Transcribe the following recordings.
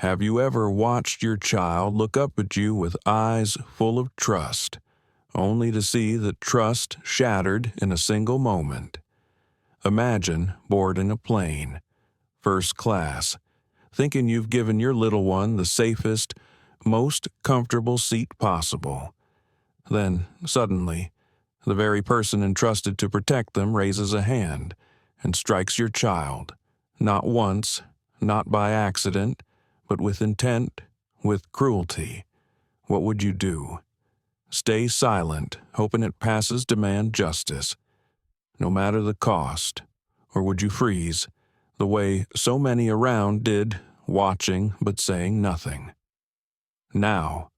Have you ever watched your child look up at you with eyes full of trust, only to see that trust shattered in a single moment? Imagine boarding a plane, first class, thinking you've given your little one the safest, most comfortable seat possible. Then, suddenly, the very person entrusted to protect them raises a hand and strikes your child, not once, not by accident, but with intent, with cruelty. What would you do? Stay silent, hoping it passes demand justice, no matter the cost? Or would you freeze, the way so many around did, watching but saying nothing? Now,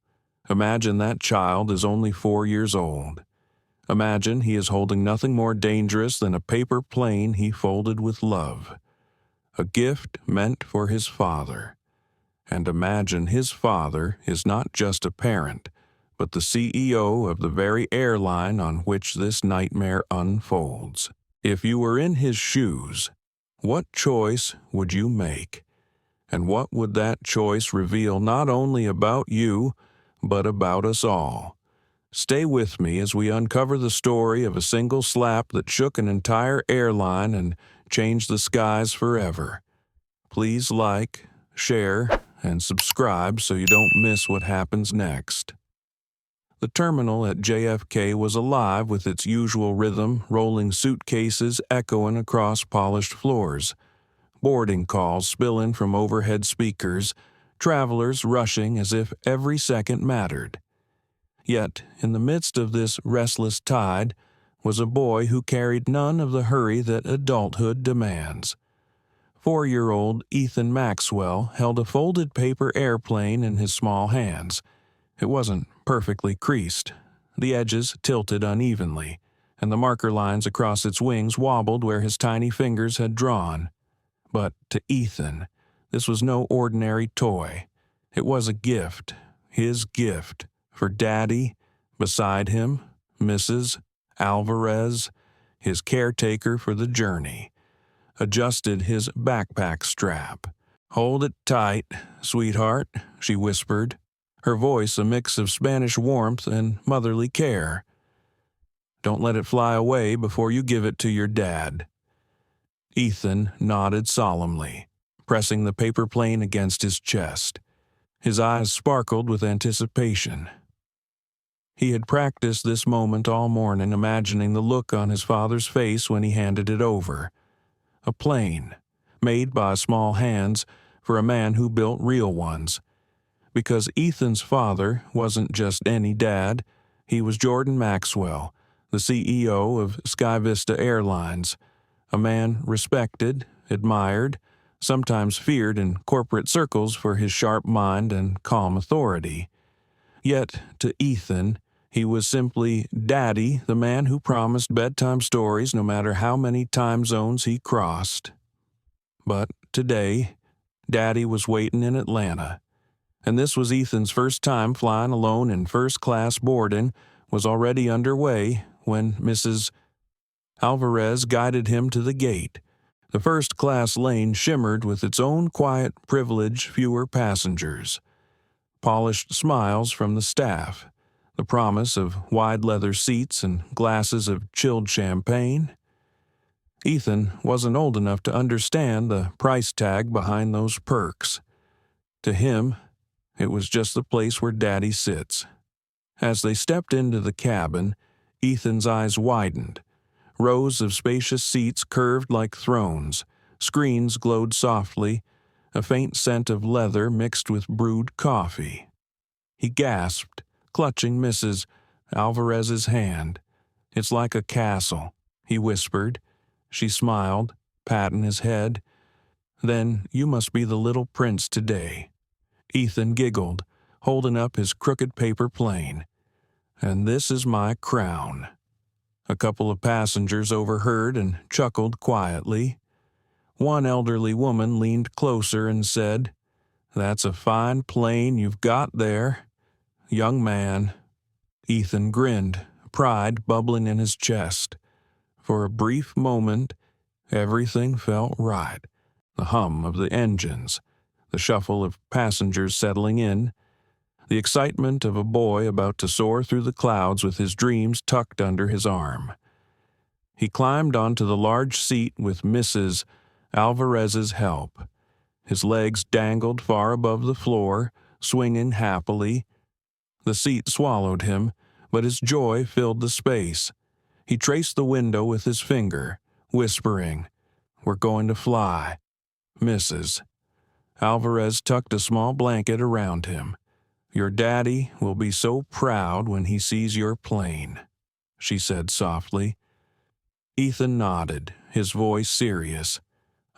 imagine that child is only 4 years old. Imagine he is holding nothing more dangerous than a paper plane he folded with love, a gift meant for his father. And imagine his father is not just a parent, but the CEO of the very airline on which this nightmare unfolds. If you were in his shoes, what choice would you make? And what would that choice reveal not only about you, but about us all? Stay with me as we uncover the story of a single slap that shook an entire airline and changed the skies forever. Please like, share, and subscribe so you don't miss what happens next. The terminal at JFK was alive with its usual rhythm, rolling suitcases echoing across polished floors, boarding calls spilling from overhead speakers, travelers rushing as if every second mattered. Yet, in the midst of this restless tide, was a boy who carried none of the hurry that adulthood demands. 4-year-old Ethan Maxwell held a folded paper airplane in his small hands. It wasn't perfectly creased. The edges tilted unevenly, and the marker lines across its wings wobbled where his tiny fingers had drawn. But to Ethan, this was no ordinary toy. It was a gift, his gift, for Daddy, beside him, Mrs. Alvarez, his caretaker for the journey, adjusted his backpack strap. "Hold it tight, sweetheart," she whispered, her voice a mix of Spanish warmth and motherly care. "Don't let it fly away before you give it to your dad." Ethan nodded solemnly, pressing the paper plane against his chest. His eyes sparkled with anticipation. He had practiced this moment all morning, imagining the look on his father's face when he handed it over. A plane, made by small hands for a man who built real ones. Because Ethan's father wasn't just any dad, he was Jordan Maxwell, the CEO of SkyVista Airlines, a man respected, admired, sometimes feared in corporate circles for his sharp mind and calm authority. Yet, to Ethan, he was simply Daddy, the man who promised bedtime stories no matter how many time zones he crossed. But today, Daddy was waiting in Atlanta, and this was Ethan's first time flying alone in first-class boarding was already underway when Mrs. Alvarez guided him to the gate. The first-class lane shimmered with its own quiet privilege, fewer passengers. Polished smiles from the staff, the promise of wide leather seats and glasses of chilled champagne. Ethan wasn't old enough to understand the price tag behind those perks. To him, it was just the place where Daddy sits. As they stepped into the cabin, Ethan's eyes widened. Rows of spacious seats curved like thrones, screens glowed softly, a faint scent of leather mixed with brewed coffee. He gasped, clutching Mrs. Alvarez's hand. "It's like a castle," he whispered. She smiled, patting his head. "Then you must be the little prince today." Ethan giggled, holding up his crooked paper plane. "And this is my crown." A couple of passengers overheard and chuckled quietly. One elderly woman leaned closer and said, "That's a fine plane you've got there, young man." Ethan grinned, pride bubbling in his chest. For a brief moment, everything felt right. The hum of the engines, the shuffle of passengers settling in, the excitement of a boy about to soar through the clouds with his dreams tucked under his arm. He climbed onto the large seat with Mrs. Alvarez's help. His legs dangled far above the floor, swinging happily. The seat swallowed him, but his joy filled the space. He traced the window with his finger, whispering, "We're going to fly, Mrs." Alvarez tucked a small blanket around him. "Your daddy will be so proud when he sees your plane," she said softly. Ethan nodded, his voice serious.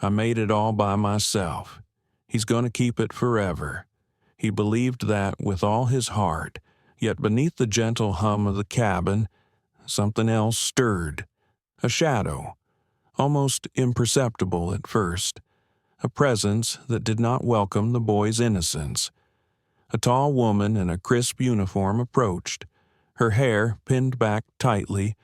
"I made it all by myself. He's going to keep it forever." He believed that with all his heart, yet beneath the gentle hum of the cabin, something else stirred. A shadow, almost imperceptible at first, a presence that did not welcome the boy's innocence. A tall woman in a crisp uniform approached, her hair pinned back tightly,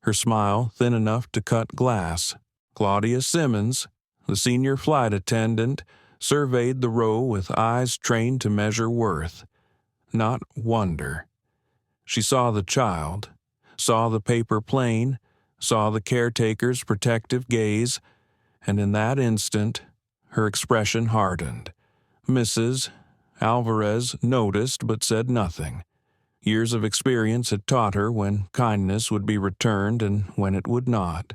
her smile thin enough to cut glass. Claudia Simmons, the senior flight attendant, surveyed the row with eyes trained to measure worth, not wonder. She saw the child, saw the paper plane, saw the caretaker's protective gaze, and in that instant, her expression hardened. Mrs. Alvarez noticed but said nothing. Years of experience had taught her when kindness would be returned and when it would not.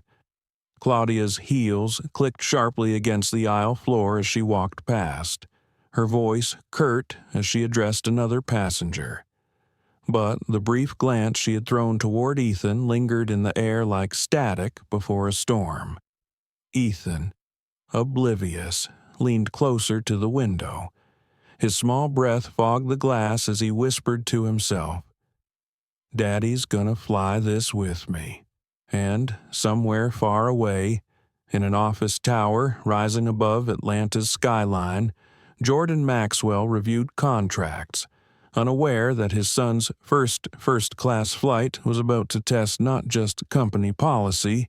Claudia's heels clicked sharply against the aisle floor as she walked past, her voice curt as she addressed another passenger. But the brief glance she had thrown toward Ethan lingered in the air like static before a storm. Ethan, oblivious, leaned closer to the window. His small breath fogged the glass as he whispered to himself, "Daddy's gonna fly this with me." And somewhere far away, in an office tower rising above Atlanta's skyline, Jordan Maxwell reviewed contracts, unaware that his son's first-class flight was about to test not just company policy,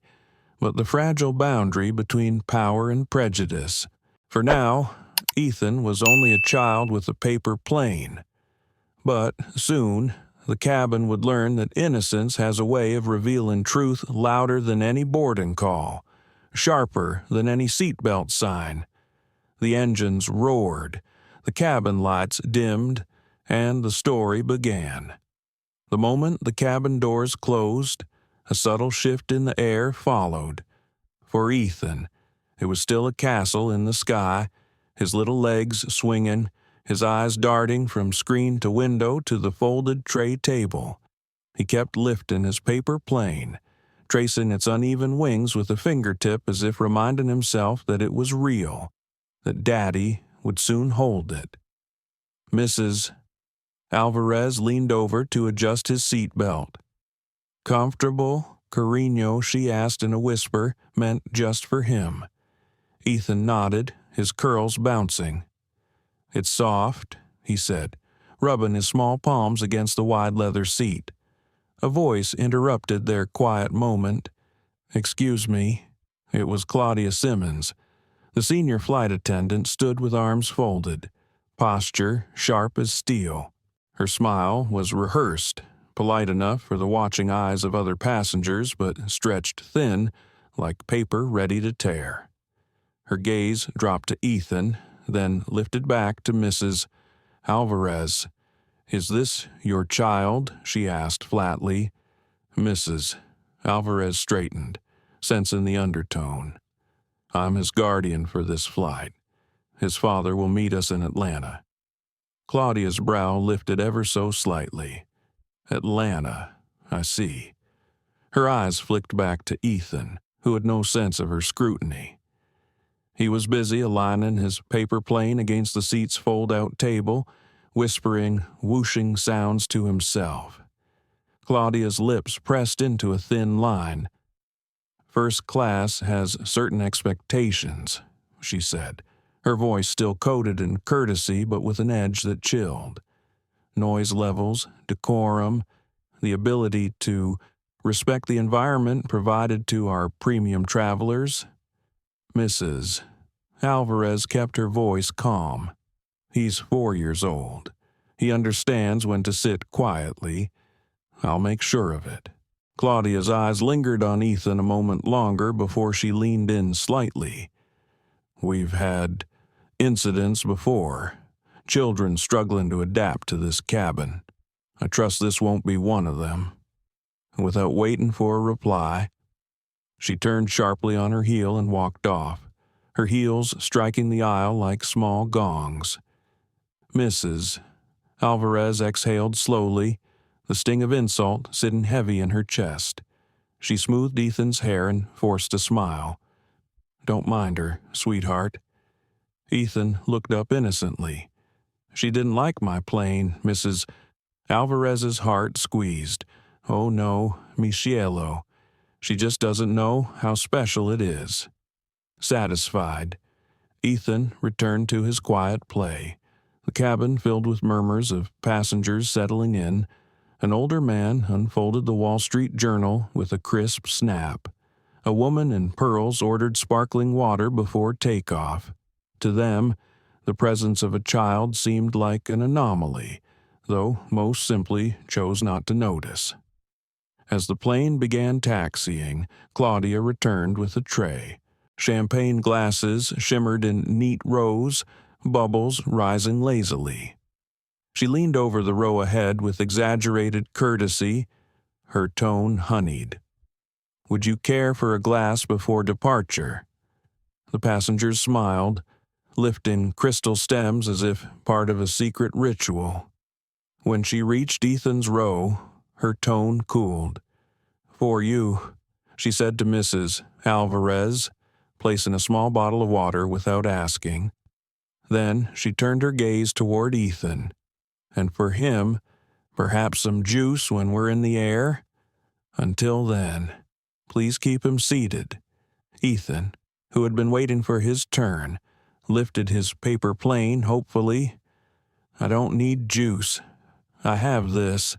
but the fragile boundary between power and prejudice. For now, Ethan was only a child with a paper plane. But soon, the cabin would learn that innocence has a way of revealing truth louder than any boarding call, sharper than any seatbelt sign. The engines roared, the cabin lights dimmed, and the story began. The moment the cabin doors closed, a subtle shift in the air followed. For Ethan, it was still a castle in the sky, his little legs swinging, his eyes darting from screen to window to the folded tray table. He kept lifting his paper plane, tracing its uneven wings with a fingertip as if reminding himself that it was real, that Daddy would soon hold it. Mrs. Alvarez leaned over to adjust his seatbelt. "Comfortable, Carino?" she asked in a whisper meant just for him. Ethan nodded, his curls bouncing. "It's soft," he said, rubbing his small palms against the wide leather seat. A voice interrupted their quiet moment. "Excuse me." It was Claudia Simmons. The senior flight attendant stood with arms folded, posture sharp as steel. Her smile was rehearsed, polite enough for the watching eyes of other passengers, but stretched thin, like paper ready to tear. Her gaze dropped to Ethan, then lifted back to Mrs. Alvarez. "Is this your child?" she asked flatly. Mrs. Alvarez straightened, sensing the undertone. "I'm his guardian for this flight. His father will meet us in Atlanta." Claudia's brow lifted ever so slightly. "Atlanta, I see." Her eyes flicked back to Ethan, who had no sense of her scrutiny. He was busy aligning his paper plane against the seat's fold-out table, whispering whooshing sounds to himself. Claudia's lips pressed into a thin line. "First class has certain expectations," she said, her voice still coated in courtesy but with an edge that chilled. "Noise levels, decorum, the ability to respect the environment provided to our premium travelers." Mrs. Alvarez kept her voice calm. He's 4 years old. He understands when to sit quietly. I'll make sure of it." Claudia's eyes lingered on Ethan a moment longer before she leaned in slightly. "We've had incidents before. Children struggling to adapt to this cabin. I trust this won't be one of them." Without waiting for a reply, she turned sharply on her heel and walked off, her heels striking the aisle like small gongs. "Mrs." Alvarez exhaled slowly, the sting of insult sitting heavy in her chest. She smoothed Ethan's hair and forced a smile. "Don't mind her, sweetheart." Ethan looked up innocently. "She didn't like my plane, Mrs." Alvarez's heart squeezed. "Oh no, mi cielo. She just doesn't know how special it is." Satisfied, Ethan returned to his quiet play. The cabin filled with murmurs of passengers settling in. An older man unfolded the Wall Street Journal with a crisp snap. A woman in pearls ordered sparkling water before takeoff. To them, the presence of a child seemed like an anomaly, though most simply chose not to notice. As the plane began taxiing, Claudia returned with a tray. Champagne glasses shimmered in neat rows, bubbles rising lazily. She leaned over the row ahead with exaggerated courtesy, her tone honeyed. "Would you care for a glass before departure?" The passengers smiled, lifting crystal stems as if part of a secret ritual. When she reached Ethan's row, her tone cooled. "For you," she said to Mrs. Alvarez, placing a small bottle of water without asking. Then she turned her gaze toward Ethan. "And for him, perhaps some juice when we're in the air? Until then, please keep him seated." Ethan, who had been waiting for his turn, lifted his paper plane hopefully. "I don't need juice. I have this."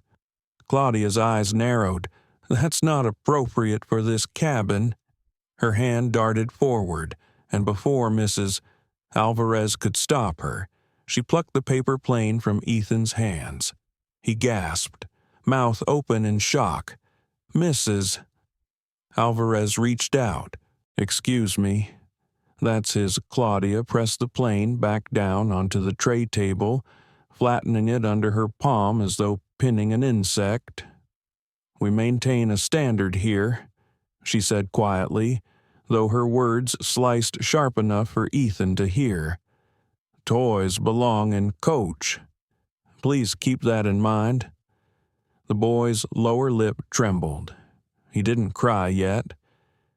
Claudia's eyes narrowed. "That's not appropriate for this cabin." Her hand darted forward, and before Mrs. Alvarez could stop her, she plucked the paper plane from Ethan's hands. He gasped, mouth open in shock. "Mrs." Alvarez reached out. "Excuse me." "That's his." Claudia pressed the plane back down onto the tray table, flattening it under her palm as though pinning an insect. "We maintain a standard here," she said quietly, though her words sliced sharp enough for Ethan to hear. "Toys belong in coach. Please keep that in mind." The boy's lower lip trembled. He didn't cry yet.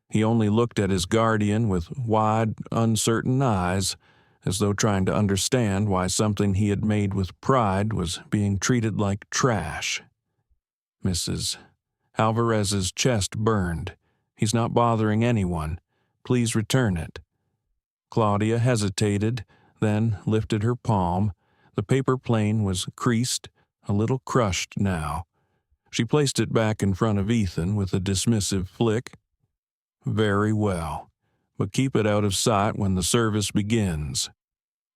He only looked at his guardian with wide, uncertain eyes, as though trying to understand why something he had made with pride was being treated like trash. "Mrs. Alvarez's chest burned. He's not bothering anyone. Please return it." Claudia hesitated, then lifted her palm. The paper plane was creased, a little crushed now. She placed it back in front of Ethan with a dismissive flick. "Very well, but keep it out of sight when the service begins."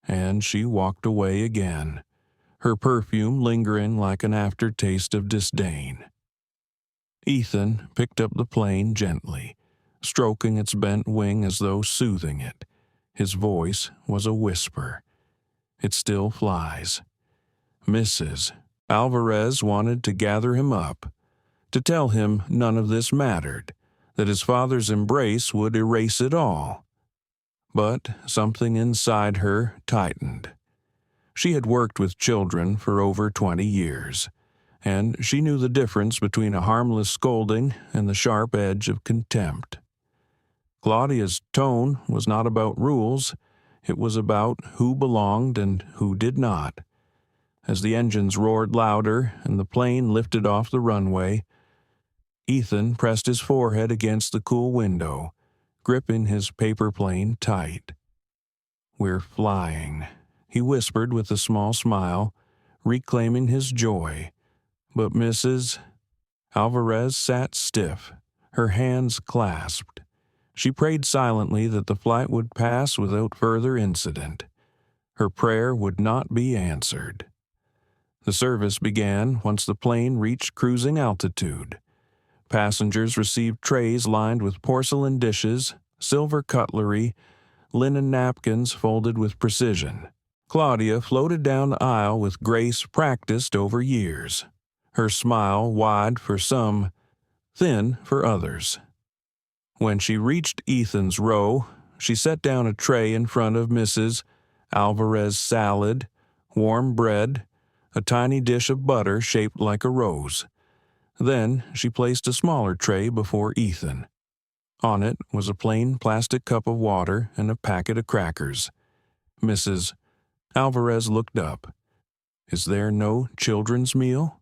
And she walked away again, her perfume lingering like an aftertaste of disdain. Ethan picked up the plane gently, stroking its bent wing as though soothing it. His voice was a whisper. "It still flies." Mrs. Alvarez wanted to gather him up, to tell him none of this mattered, that his father's embrace would erase it all. But something inside her tightened. She had worked with children for over 20 years, and she knew the difference between a harmless scolding and the sharp edge of contempt. Claudia's tone was not about rules, it was about who belonged and who did not. As the engines roared louder and the plane lifted off the runway, Ethan pressed his forehead against the cool window, gripping his paper plane tight. "We're flying," he whispered with a small smile, reclaiming his joy. But Mrs. Alvarez sat stiff, her hands clasped. She prayed silently that the flight would pass without further incident. Her prayer would not be answered. The service began once the plane reached cruising altitude. Passengers received trays lined with porcelain dishes, silver cutlery, linen napkins folded with precision. Claudia floated down the aisle with grace practiced over years, her smile wide for some, thin for others. When she reached Ethan's row, she set down a tray in front of Mrs. Alvarez's salad, warm bread, a tiny dish of butter shaped like a rose. Then she placed a smaller tray before Ethan. On it was a plain plastic cup of water and a packet of crackers. Mrs. Alvarez looked up. "Is there no children's meal?"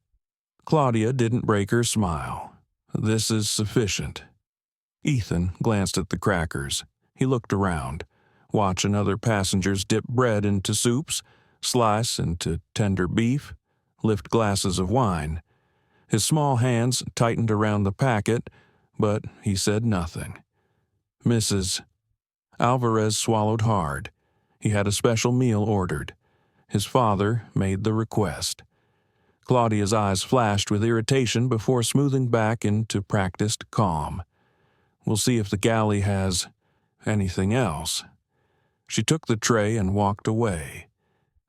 Claudia didn't break her smile. "This is sufficient." Ethan glanced at the crackers. He looked around, watching other passengers dip bread into soups, slice into tender beef, lift glasses of wine. His small hands tightened around the packet, but he said nothing. Mrs. Alvarez swallowed hard. He had a special meal ordered. His father made the request. Claudia's eyes flashed with irritation before smoothing back into practiced calm. "We'll see if the galley has anything else." She took the tray and walked away.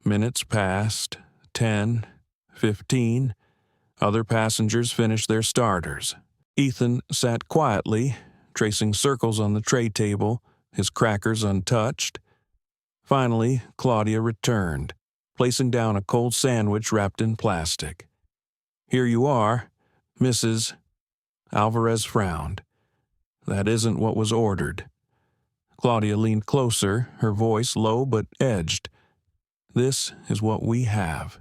Minutes passed, 10, 15. Other passengers finished their starters. Ethan sat quietly, tracing circles on the tray table, his crackers untouched. Finally, Claudia returned, placing down a cold sandwich wrapped in plastic. "Here you are, Mrs. Alvarez frowned. "That isn't what was ordered." Claudia leaned closer, her voice low but edged. "This is what we have.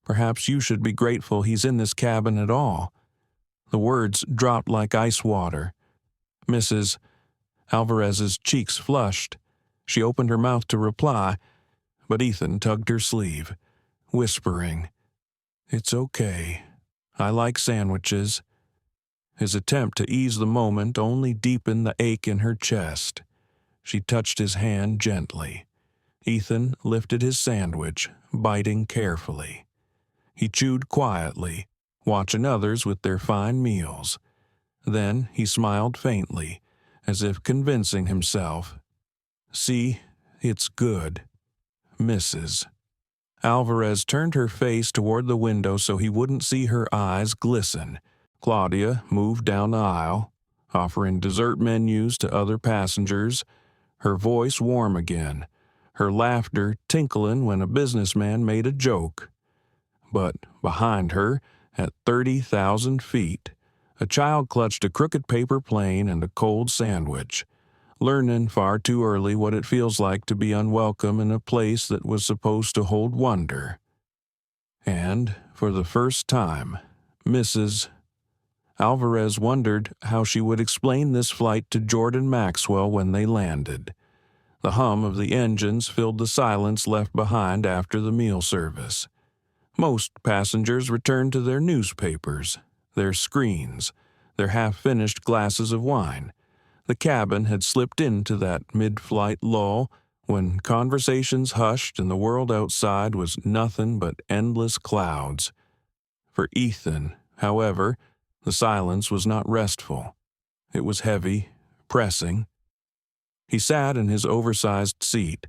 Perhaps you should be grateful he's in this cabin at all." The words dropped like ice water. Mrs. Alvarez's cheeks flushed. She opened her mouth to reply, but Ethan tugged her sleeve, whispering, "It's okay. I like sandwiches." His attempt to ease the moment only deepened the ache in her chest. She touched his hand gently. Ethan lifted his sandwich, biting carefully. He chewed quietly, watching others with their fine meals. Then he smiled faintly, as if convincing himself. "See, it's good, Mrs." Alvarez turned her face toward the window so he wouldn't see her eyes glisten. Claudia moved down the aisle, offering dessert menus to other passengers, her voice warm again, her laughter tinkling when a businessman made a joke. But behind her, at 30,000 feet, a child clutched a crooked paper plane and a cold sandwich, learning far too early what it feels like to be unwelcome in a place that was supposed to hold wonder. And, for the first time, Mrs. Alvarez wondered how she would explain this flight to Jordan Maxwell when they landed. The hum of the engines filled the silence left behind after the meal service. Most passengers returned to their newspapers, their screens, their half-finished glasses of wine. The cabin had slipped into that mid-flight lull when conversations hushed and the world outside was nothing but endless clouds. For Ethan, however, the silence was not restful. It was heavy, pressing. He sat in his oversized seat.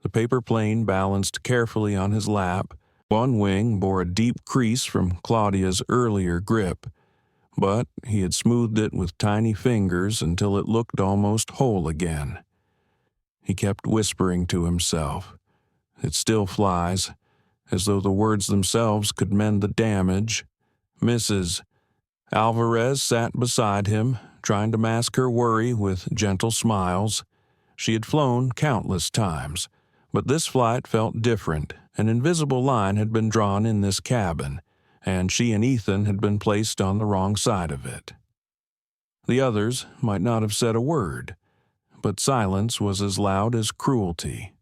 The paper plane balanced carefully on his lap. One wing bore a deep crease from Claudia's earlier grip, but he had smoothed it with tiny fingers until it looked almost whole again. He kept whispering to himself, "It still flies," as though the words themselves could mend the damage. Mrs. Alvarez sat beside him, trying to mask her worry with gentle smiles. She had flown countless times, but this flight felt different. An invisible line had been drawn in this cabin, and she and Ethan had been placed on the wrong side of it. The others might not have said a word, but silence was as loud as cruelty.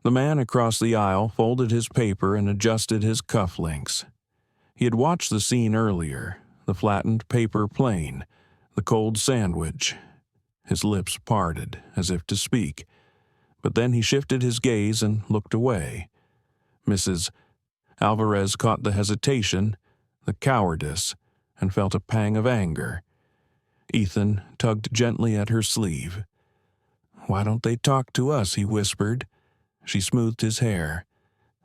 The man across the aisle folded his paper and adjusted his cufflinks. He had watched the scene earlier, the flattened paper plane, the cold sandwich. His lips parted, as if to speak, but then he shifted his gaze and looked away. Mrs. Alvarez caught the hesitation, the cowardice, and felt a pang of anger. Ethan tugged gently at her sleeve. "Why don't they talk to us?" he whispered. She smoothed his hair.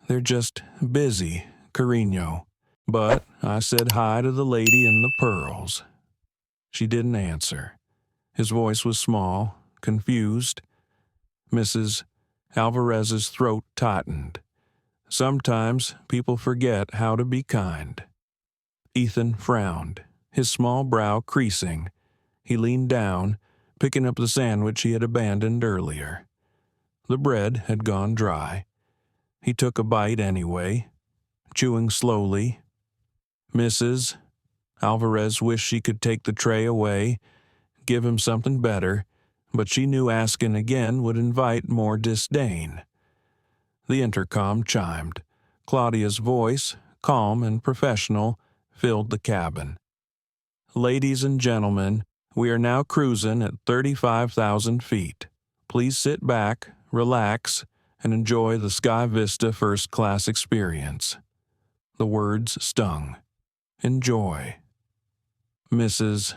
"They're just busy, cariño. But I said hi to the lady in the pearls." She didn't answer. His voice was small, confused. Mrs. Alvarez's throat tightened. Sometimes people forget how to be kind. Ethan frowned, his small brow creasing. He leaned down, picking up the sandwich he had abandoned earlier. The bread had gone dry. He took a bite anyway, chewing slowly. Mrs. Alvarez wished she could take the tray away, give him something better, but she knew asking again would invite more disdain. The intercom chimed. Claudia's voice, calm and professional, filled the cabin. "Ladies and gentlemen, we are now cruising at 35,000 feet. Please sit back, relax, and enjoy the SkyVista first-class experience." The words stung. Enjoy. Mrs.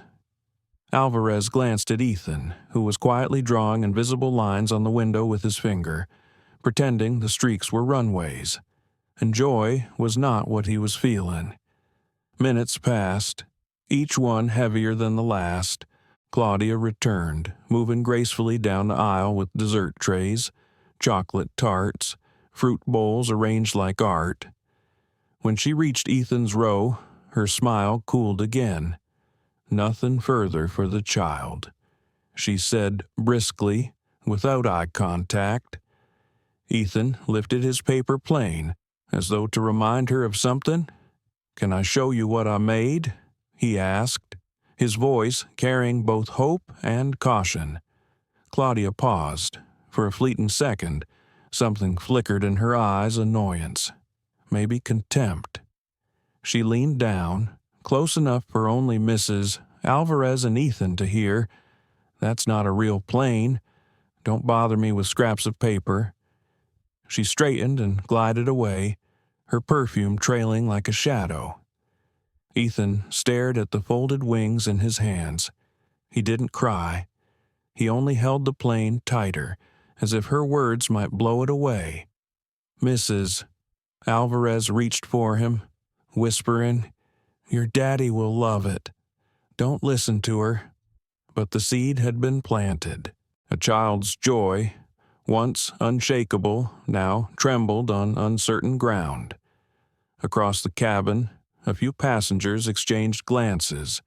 Alvarez glanced at Ethan, who was quietly drawing invisible lines on the window with his finger, pretending the streaks were runways. Enjoy was not what he was feeling. Minutes passed, each one heavier than the last. Claudia returned, moving gracefully down the aisle with dessert trays, chocolate tarts, fruit bowls arranged like art. When she reached Ethan's row, her smile cooled again. "Nothing further for the child," she said briskly, without eye contact. Ethan lifted his paper plane, as though to remind her of something. "Can I show you what I made?" he asked, his voice carrying both hope and caution. Claudia paused. For a fleeting second, something flickered in her eyes, annoyance, maybe contempt. She leaned down, close enough for only Mrs. Alvarez and Ethan to hear. "That's not a real plane. Don't bother me with scraps of paper." She straightened and glided away, her perfume trailing like a shadow. Ethan stared at the folded wings in his hands. He didn't cry. He only held the plane tighter, as if her words might blow it away. Mrs. Alvarez reached for him, whispering, "Your daddy will love it. Don't listen to her." But the seed had been planted. A child's joy, once unshakable, now trembled on uncertain ground. Across the cabin, a few passengers exchanged glances.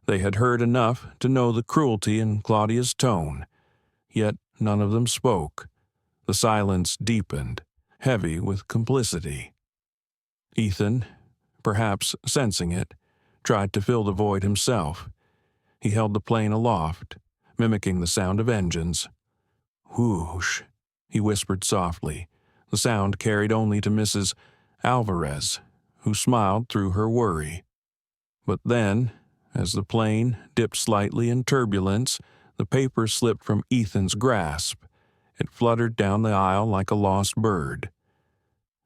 They had heard enough to know the cruelty in Claudia's tone, yet none of them spoke. The silence deepened, heavy with complicity. Ethan, perhaps sensing it, tried to fill the void himself. He held the plane aloft, mimicking the sound of engines. "Whoosh," he whispered softly, the sound carried only to Mrs. Alvarez, who smiled through her worry. But then, as the plane dipped slightly in turbulence, the paper slipped from Ethan's grasp. It fluttered down the aisle like a lost bird.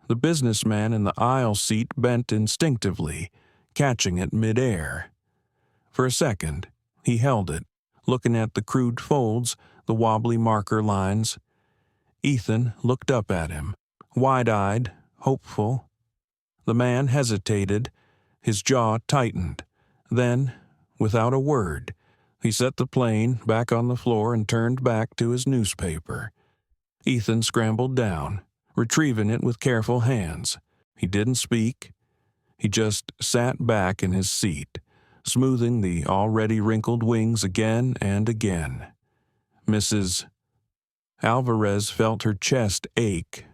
The businessman in the aisle seat bent instinctively, catching it mid-air. For a second, he held it, looking at the crude folds, the wobbly marker lines. Ethan looked up at him, wide-eyed, hopeful. The man hesitated, his jaw tightened. Then, without a word, he set the plane back on the floor and turned back to his newspaper. Ethan scrambled down, retrieving it with careful hands. He didn't speak. He just sat back in his seat, smoothing the already wrinkled wings again and again. Mrs. Alvarez felt her chest ache.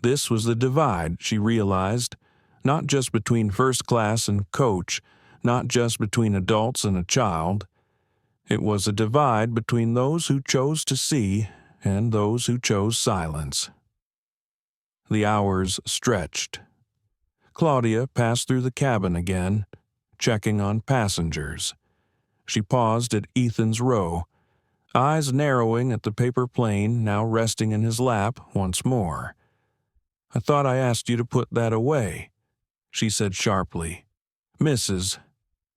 This was the divide, she realized, not just between first class and coach, not just between adults and a child. It was a divide between those who chose to see and those who chose silence. The hours stretched. Claudia passed through the cabin again, checking on passengers. She paused at Ethan's row, eyes narrowing at the paper plane now resting in his lap once more. "I thought I asked you to put that away," she said sharply. "Mrs."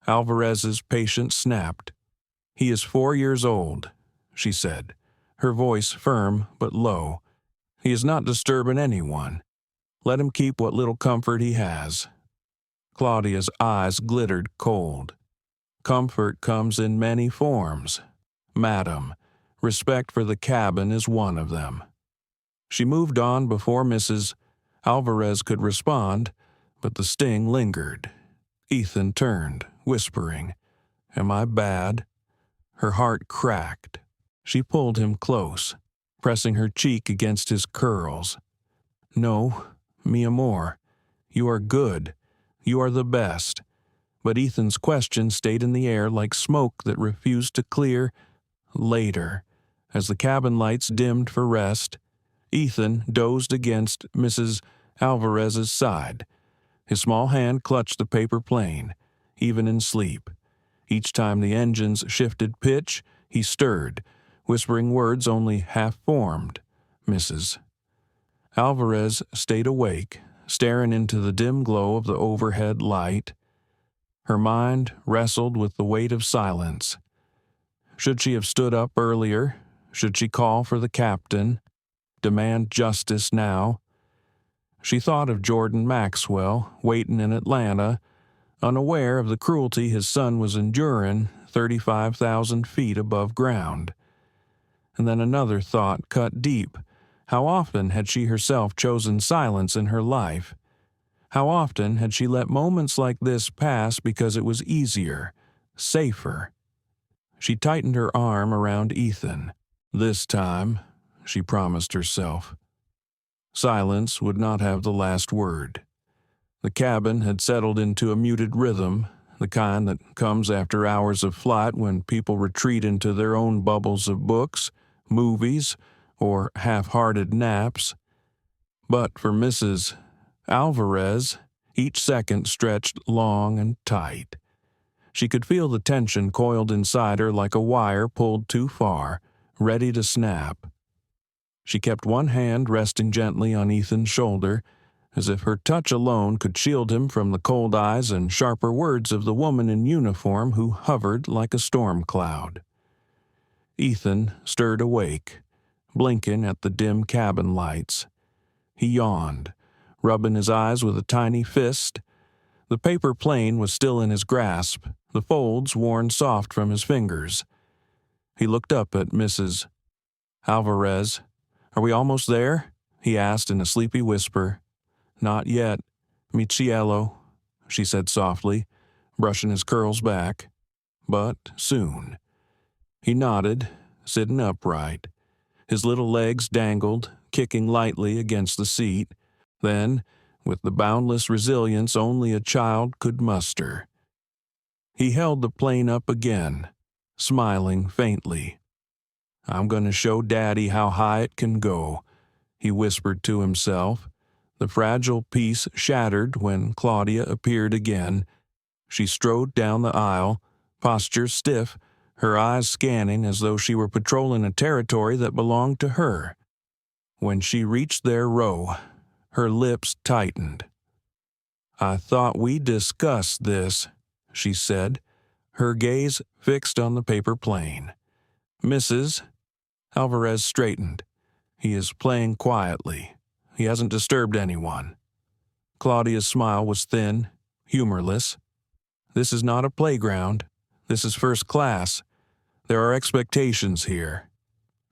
Alvarez's patience snapped. "He is 4 years old," she said, her voice firm but low. "He is not disturbing anyone. Let him keep what little comfort he has." Claudia's eyes glittered cold. "Comfort comes in many forms, madam. Respect for the cabin is one of them." She moved on before Mrs. Alvarez could respond, but the sting lingered. Ethan turned, whispering, "Am I bad?" Her heart cracked. She pulled him close, pressing her cheek against his curls. "No, mi amor. You are good. You are the best." But Ethan's question stayed in the air like smoke that refused to clear. Later, as the cabin lights dimmed for rest, Ethan dozed against Mrs. Alvarez's side. His small hand clutched the paper plane, even in sleep. Each time the engines shifted pitch, he stirred, whispering words only half-formed. "Mrs." Alvarez stayed awake, staring into the dim glow of the overhead light. Her mind wrestled with the weight of silence. Should she have stood up earlier? Should she call for the captain? Demand justice now? She thought of Jordan Maxwell, waiting in Atlanta, unaware of the cruelty his son was enduring 35,000 feet above ground. And then another thought cut deep. How often had she herself chosen silence in her life? How often had she let moments like this pass because it was easier, safer? She tightened her arm around Ethan. This time, she promised herself, silence would not have the last word. The cabin had settled into a muted rhythm, the kind that comes after hours of flight when people retreat into their own bubbles of books, movies, or half-hearted naps. But for Mrs. Alvarez, each second stretched long and tight. She could feel the tension coiled inside her like a wire pulled too far, ready to snap. She kept one hand resting gently on Ethan's shoulder, as if her touch alone could shield him from the cold eyes and sharper words of the woman in uniform who hovered like a storm cloud. Ethan stirred awake, blinking at the dim cabin lights. He yawned, rubbing his eyes with a tiny fist. The paper plane was still in his grasp, the folds worn soft from his fingers. He looked up at Mrs. Alvarez. "Are we almost there?" he asked in a sleepy whisper. "Not yet, mi cielo," she said softly, brushing his curls back. "But soon." He nodded, sitting upright. His little legs dangled, kicking lightly against the seat. Then, with the boundless resilience only a child could muster, he held the plane up again, smiling faintly. "I'm going to show Daddy how high it can go," he whispered to himself. The fragile peace shattered when Claudia appeared again. She strode down the aisle, posture stiff, her eyes scanning as though she were patrolling a territory that belonged to her. When she reached their row, her lips tightened. "I thought we discussed this," she said, her gaze fixed on the paper plane. "Mrs." Alvarez straightened. "He is playing quietly. He hasn't disturbed anyone." Claudia's smile was thin, humorless. "This is not a playground. This is first class. There are expectations here."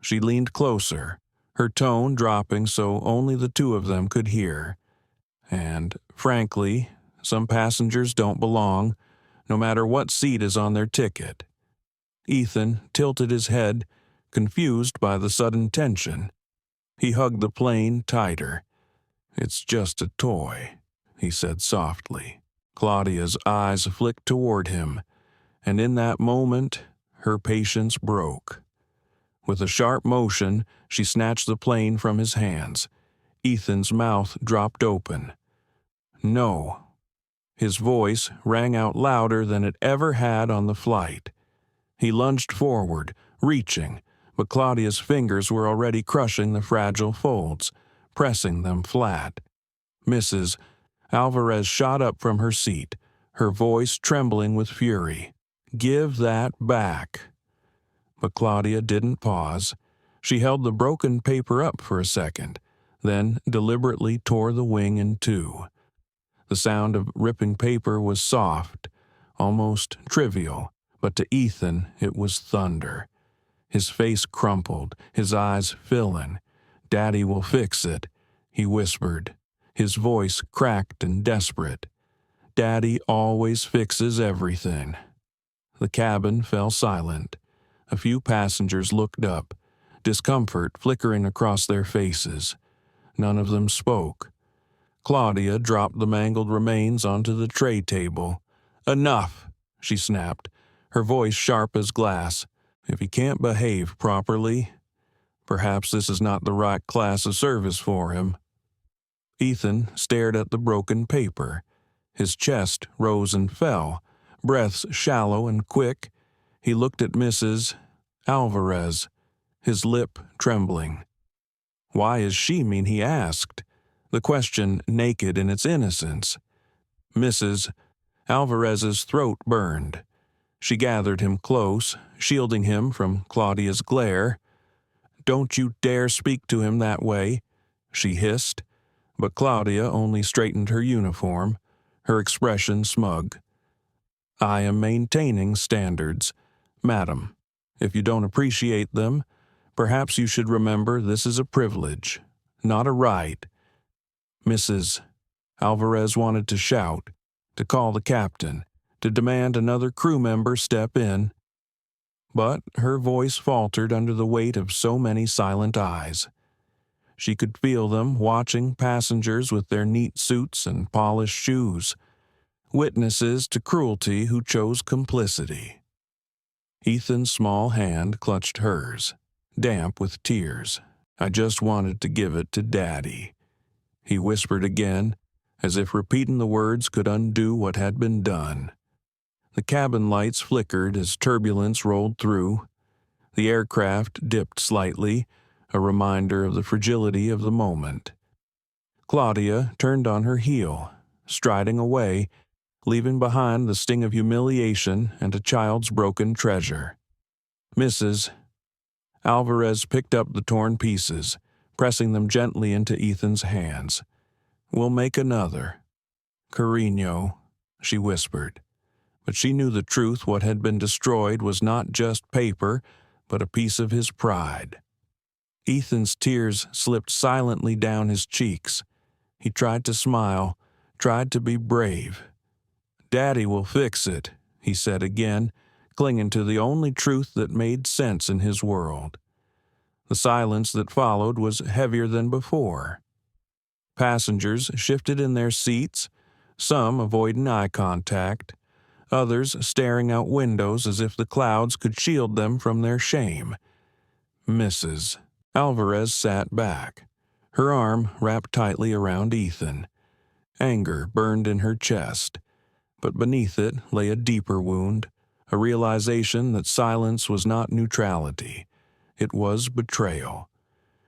She leaned closer, her tone dropping so only the two of them could hear. "And, frankly, some passengers don't belong, no matter what seat is on their ticket." Ethan tilted his head, confused by the sudden tension. He hugged the plane tighter. "It's just a toy," he said softly. Claudia's eyes flicked toward him, and in that moment, her patience broke. With a sharp motion, she snatched the plane from his hands. Ethan's mouth dropped open. "No." His voice rang out louder than it ever had on the flight. He lunged forward, reaching, but Claudia's fingers were already crushing the fragile folds, pressing them flat. Mrs. Alvarez shot up from her seat, her voice trembling with fury. "Give that back." But Claudia didn't pause. She held the broken paper up for a second, then deliberately tore the wing in two. The sound of ripping paper was soft, almost trivial, but to Ethan it was thunder. His face crumpled, his eyes filling. "Daddy will fix it," he whispered, his voice cracked and desperate. "Daddy always fixes everything." The cabin fell silent. A few passengers looked up, discomfort flickering across their faces. None of them spoke. Claudia dropped the mangled remains onto the tray table. "Enough," she snapped, her voice sharp as glass. "If he can't behave properly, perhaps this is not the right class of service for him." Ethan stared at the broken paper. His chest rose and fell, breaths shallow and quick. He looked at Mrs. Alvarez, his lip trembling. Why is she mean, he asked, the question naked in its innocence. Mrs. Alvarez's throat burned. She gathered him close, shielding him from Claudia's glare. "Don't you dare speak to him that way," she hissed, but Claudia only straightened her uniform, her expression smug. "I am maintaining standards, madam. If you don't appreciate them, perhaps you should remember this is a privilege, not a right." Mrs. Alvarez wanted to shout, to call the captain, to demand another crew member step in, but her voice faltered under the weight of so many silent eyes. She could feel them watching passengers with their neat suits and polished shoes, witnesses to cruelty who chose complicity. Ethan's small hand clutched hers, damp with tears. "I just wanted to give it to Daddy," he whispered again, as if repeating the words could undo what had been done. The cabin lights flickered as turbulence rolled through. The aircraft dipped slightly, a reminder of the fragility of the moment. Claudia turned on her heel, striding away, leaving behind the sting of humiliation and a child's broken treasure. Mrs. Alvarez picked up the torn pieces, pressing them gently into Ethan's hands. "We'll make another. Cariño," she whispered. But she knew the truth. What had been destroyed was not just paper, but a piece of his pride. Ethan's tears slipped silently down his cheeks. He tried to smile, tried to be brave. "Daddy will fix it," he said again, clinging to the only truth that made sense in his world. The silence that followed was heavier than before. Passengers shifted in their seats, some avoiding eye contact, others staring out windows as if the clouds could shield them from their shame. Mrs. Alvarez sat back, her arm wrapped tightly around Ethan. Anger burned in her chest, but beneath it lay a deeper wound, a realization that silence was not neutrality. It was betrayal.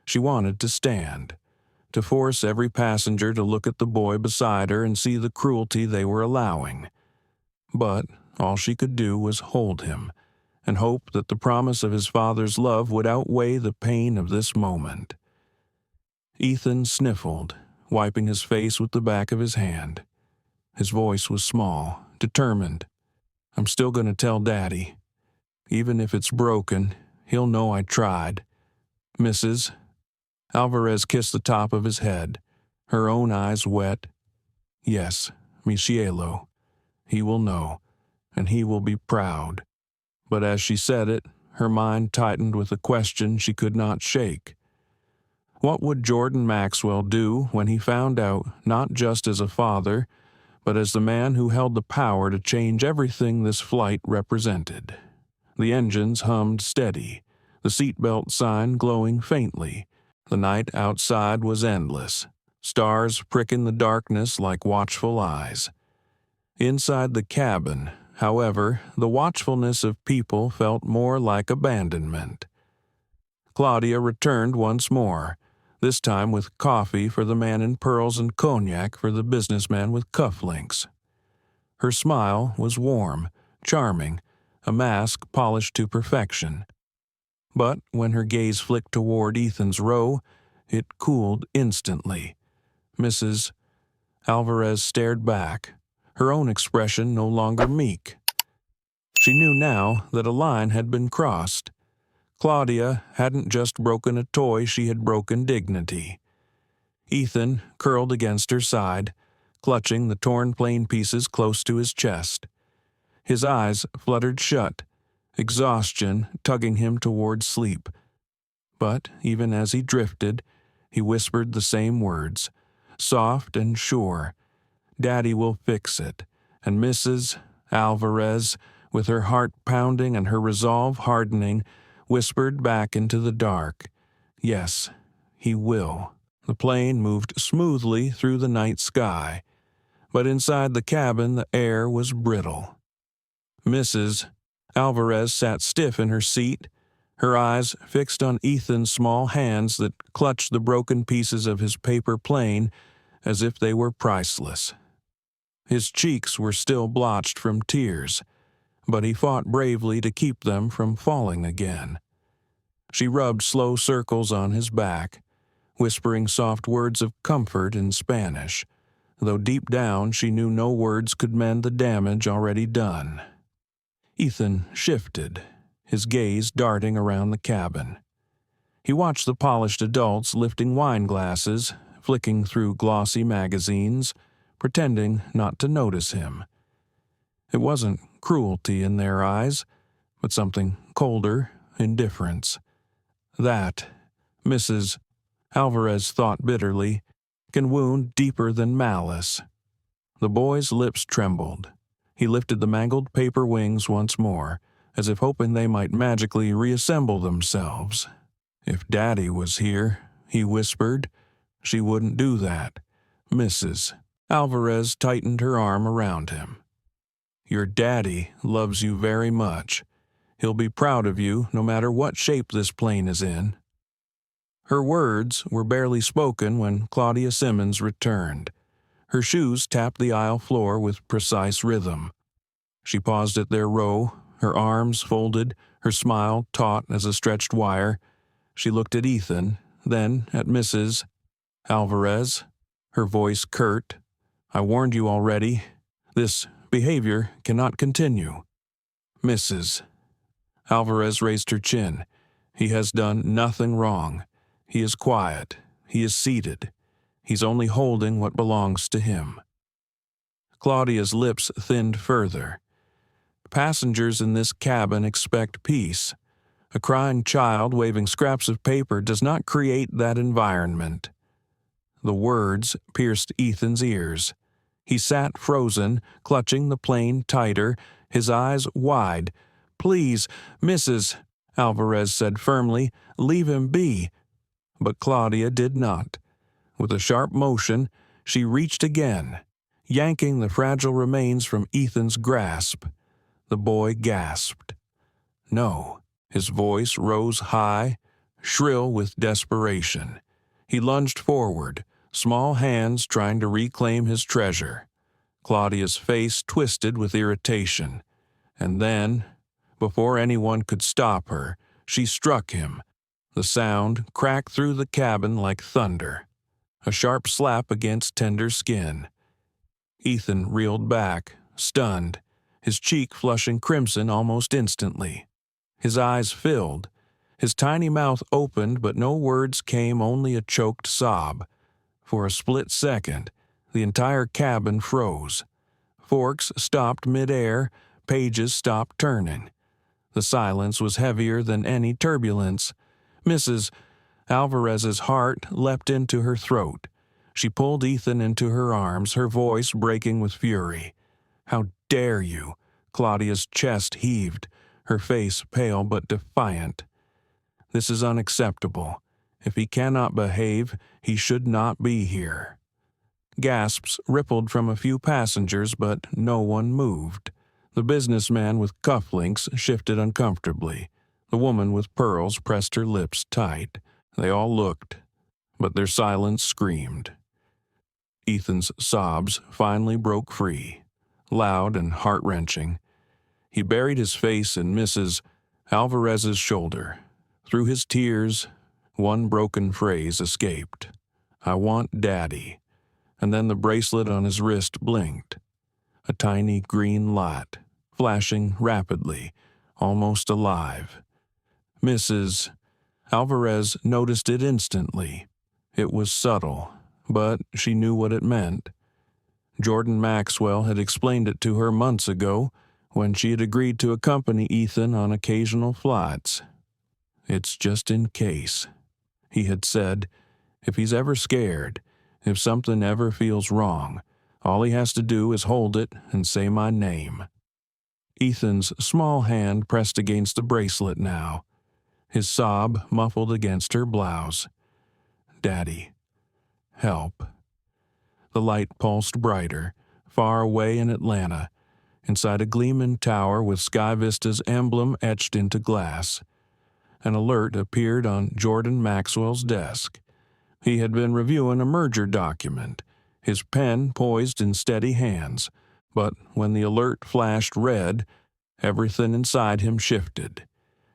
She wanted to stand, to force every passenger to look at the boy beside her and see the cruelty they were allowing. But all she could do was hold him and hope that the promise of his father's love would outweigh the pain of this moment. Ethan sniffled, wiping his face with the back of his hand. His voice was small, determined. "I'm still going to tell Daddy. Even if it's broken, he'll know I tried." Mrs. Alvarez kissed the top of his head, her own eyes wet. "Yes, mi cielo. He will know, and he will be proud." But as she said it, her mind tightened with a question she could not shake. What would Jordan Maxwell do when he found out, not just as a father, but as the man who held the power to change everything this flight represented? The engines hummed steady, the seatbelt sign glowing faintly. The night outside was endless, stars pricking the darkness like watchful eyes. Inside the cabin, however, the watchfulness of people felt more like abandonment. Claudia returned once more, this time with coffee for the man in pearls and cognac for the businessman with cufflinks. Her smile was warm, charming, a mask polished to perfection. But when her gaze flicked toward Ethan's row, it cooled instantly. Mrs. Alvarez stared back, her own expression no longer meek. She knew now that a line had been crossed. Claudia hadn't just broken a toy, she had broken dignity. Ethan curled against her side, clutching the torn plain pieces close to his chest. His eyes fluttered shut, exhaustion tugging him toward sleep. But even as he drifted, he whispered the same words, soft and sure. Daddy will fix it. And Mrs. Alvarez, with her heart pounding and her resolve hardening, whispered back into the dark, yes, he will. The plane moved smoothly through the night sky, but inside the cabin the air was brittle. Mrs. Alvarez sat stiff in her seat, her eyes fixed on Ethan's small hands that clutched the broken pieces of his paper plane as if they were priceless. His cheeks were still blotched from tears, but he fought bravely to keep them from falling again. She rubbed slow circles on his back, whispering soft words of comfort in Spanish, though deep down she knew no words could mend the damage already done. Ethan shifted, his gaze darting around the cabin. He watched the polished adults lifting wine glasses, flicking through glossy magazines, pretending not to notice him. It wasn't cruelty in their eyes, but something colder, indifference. That, Mrs. Alvarez thought bitterly, can wound deeper than malice. The boy's lips trembled. He lifted the mangled paper wings once more, as if hoping they might magically reassemble themselves. If Daddy was here, he whispered, she wouldn't do that. Mrs. Alvarez tightened her arm around him. Your daddy loves you very much. He'll be proud of you no matter what shape this plane is in. Her words were barely spoken when Claudia Simmons returned. Her shoes tapped the aisle floor with precise rhythm. She paused at their row, her arms folded, her smile taut as a stretched wire. She looked at Ethan, then at Mrs. Alvarez, her voice curt. I warned you already. This behavior cannot continue. Mrs. Alvarez raised her chin. He has done nothing wrong. He is quiet. He is seated. He's only holding what belongs to him. Claudia's lips thinned further. Passengers in this cabin expect peace. A crying child waving scraps of paper does not create that environment. The words pierced Ethan's ears. He sat frozen, clutching the plane tighter, his eyes wide. Please, Mrs. Alvarez said firmly, leave him be. But Claudia did not. With a sharp motion, she reached again, yanking the fragile remains from Ethan's grasp. The boy gasped. No. His voice rose high, shrill with desperation. He lunged forward, small hands trying to reclaim his treasure. Claudia's face twisted with irritation. And then, before anyone could stop her, she struck him. The sound cracked through the cabin like thunder, a sharp slap against tender skin. Ethan reeled back, stunned, his cheek flushing crimson almost instantly. His eyes filled, his tiny mouth opened, but no words came, only a choked sob. For a split second, the entire cabin froze. Forks stopped mid-air, pages stopped turning. The silence was heavier than any turbulence. Mrs. Alvarez's heart leapt into her throat. She pulled Ethan into her arms, her voice breaking with fury. How dare you? Claudia's chest heaved, her face pale but defiant. This is unacceptable. If he cannot behave, he should not be here. Gasps rippled from a few passengers, but no one moved. The businessman with cufflinks shifted uncomfortably. The woman with pearls pressed her lips tight. They all looked, but their silence screamed. Ethan's sobs finally broke free, loud and heart-wrenching. He buried his face in Mrs. Alvarez's shoulder. Through his tears, one broken phrase escaped. "I want Daddy." And then the bracelet on his wrist blinked. A tiny green light, flashing rapidly, almost alive. Mrs. Alvarez noticed it instantly. It was subtle, but she knew what it meant. Jordan Maxwell had explained it to her months ago when she had agreed to accompany Ethan on occasional flights. "It's just in case," he had said. "If he's ever scared, if something ever feels wrong, all he has to do is hold it and say my name." Ethan's small hand pressed against the bracelet now, his sob muffled against her blouse. "Daddy, help." The light pulsed brighter, far away in Atlanta, inside a gleaming tower with SkyVista's emblem etched into glass. An alert appeared on Jordan Maxwell's desk. He had been reviewing a merger document, his pen poised in steady hands, but when the alert flashed red, everything inside him shifted.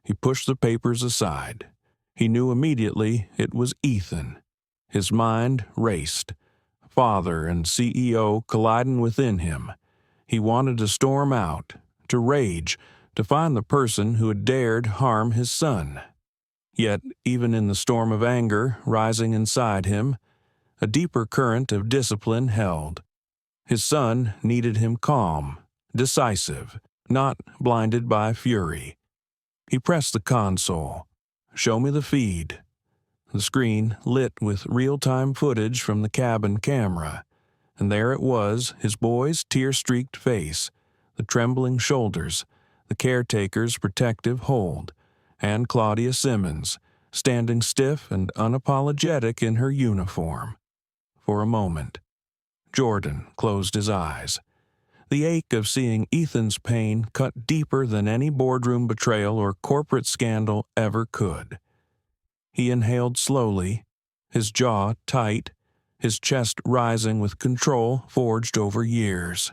He pushed the papers aside. He knew immediately it was Ethan. His mind raced, father and CEO colliding within him. He wanted to storm out, to rage, to find the person who had dared harm his son. Yet, even in the storm of anger rising inside him, a deeper current of discipline held. His son needed him calm, decisive, not blinded by fury. He pressed the console. "Show me the feed." The screen lit with real-time footage from the cabin camera, and there it was, his boy's tear-streaked face, the trembling shoulders, the caretaker's protective hold, and Claudia Simmons, standing stiff and unapologetic in her uniform. For a moment, Jordan closed his eyes. The ache of seeing Ethan's pain cut deeper than any boardroom betrayal or corporate scandal ever could. He inhaled slowly, his jaw tight, his chest rising with control forged over years.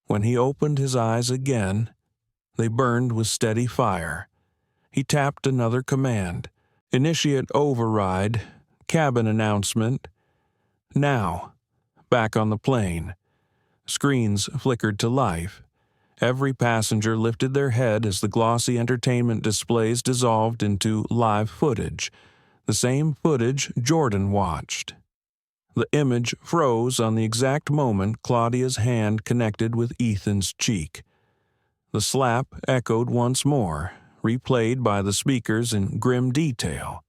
When he opened his eyes again, they burned with steady fire. He tapped another command. Initiate override, cabin announcement. Now, back on the plane. Screens flickered to life. Every passenger lifted their head as the glossy entertainment displays dissolved into live footage, the same footage Jordan watched. The image froze on the exact moment Claudia's hand connected with Ethan's cheek. The slap echoed once more, replayed by the speakers in grim detail.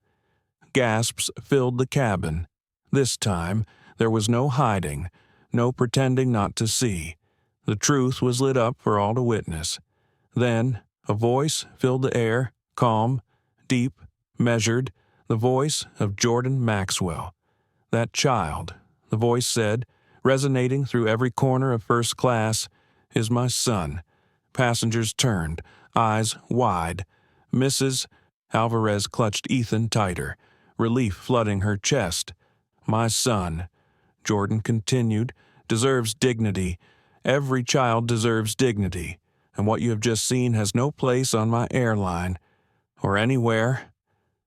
Gasps filled the cabin. This time, there was no hiding, no pretending not to see. The truth was lit up for all to witness. Then, a voice filled the air, calm, deep, measured, the voice of Jordan Maxwell. "That child," the voice said, resonating through every corner of first class, "is my son." Passengers turned, eyes wide. Mrs. Alvarez clutched Ethan tighter, relief flooding her chest. "My son," Jordan continued, "deserves dignity. Every child deserves dignity, and what you have just seen has no place on my airline, or anywhere."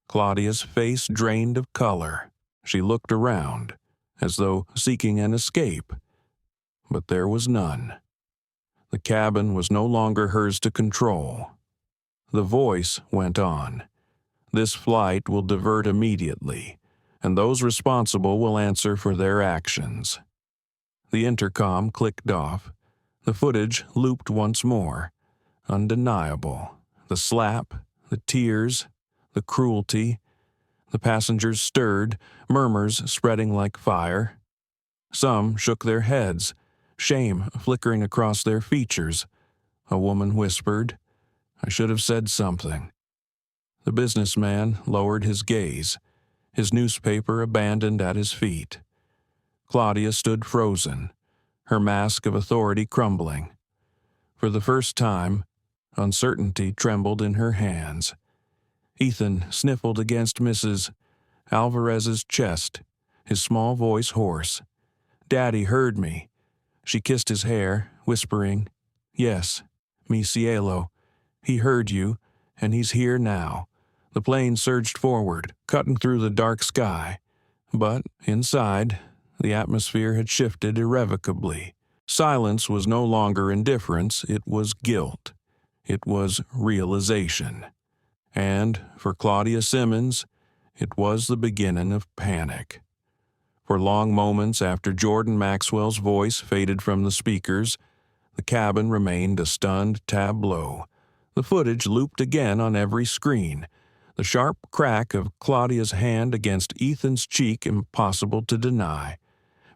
Claudia's face drained of color. She looked around, as though seeking an escape, but there was none. The cabin was no longer hers to control. The voice went on. "This flight will divert immediately, and those responsible will answer for their actions." The intercom clicked off. The footage looped once more. Undeniable. The slap, the tears, the cruelty. The passengers stirred, murmurs spreading like fire. Some shook their heads, shame flickering across their features. A woman whispered, "I should have said something." The businessman lowered his gaze, his newspaper abandoned at his feet. Claudia stood frozen, her mask of authority crumbling. For the first time, uncertainty trembled in her hands. Ethan sniffled against Mrs. Alvarez's chest, his small voice hoarse. "Daddy heard me." She kissed his hair, whispering, "Yes, mi cielo. He heard you, and he's here now." The plane surged forward, cutting through the dark sky. But inside, the atmosphere had shifted irrevocably. Silence was no longer indifference, it was guilt. It was realization. And, for Claudia Simmons, it was the beginning of panic. For long moments after Jordan Maxwell's voice faded from the speakers, the cabin remained a stunned tableau. The footage looped again on every screen, the sharp crack of Claudia's hand against Ethan's cheek impossible to deny.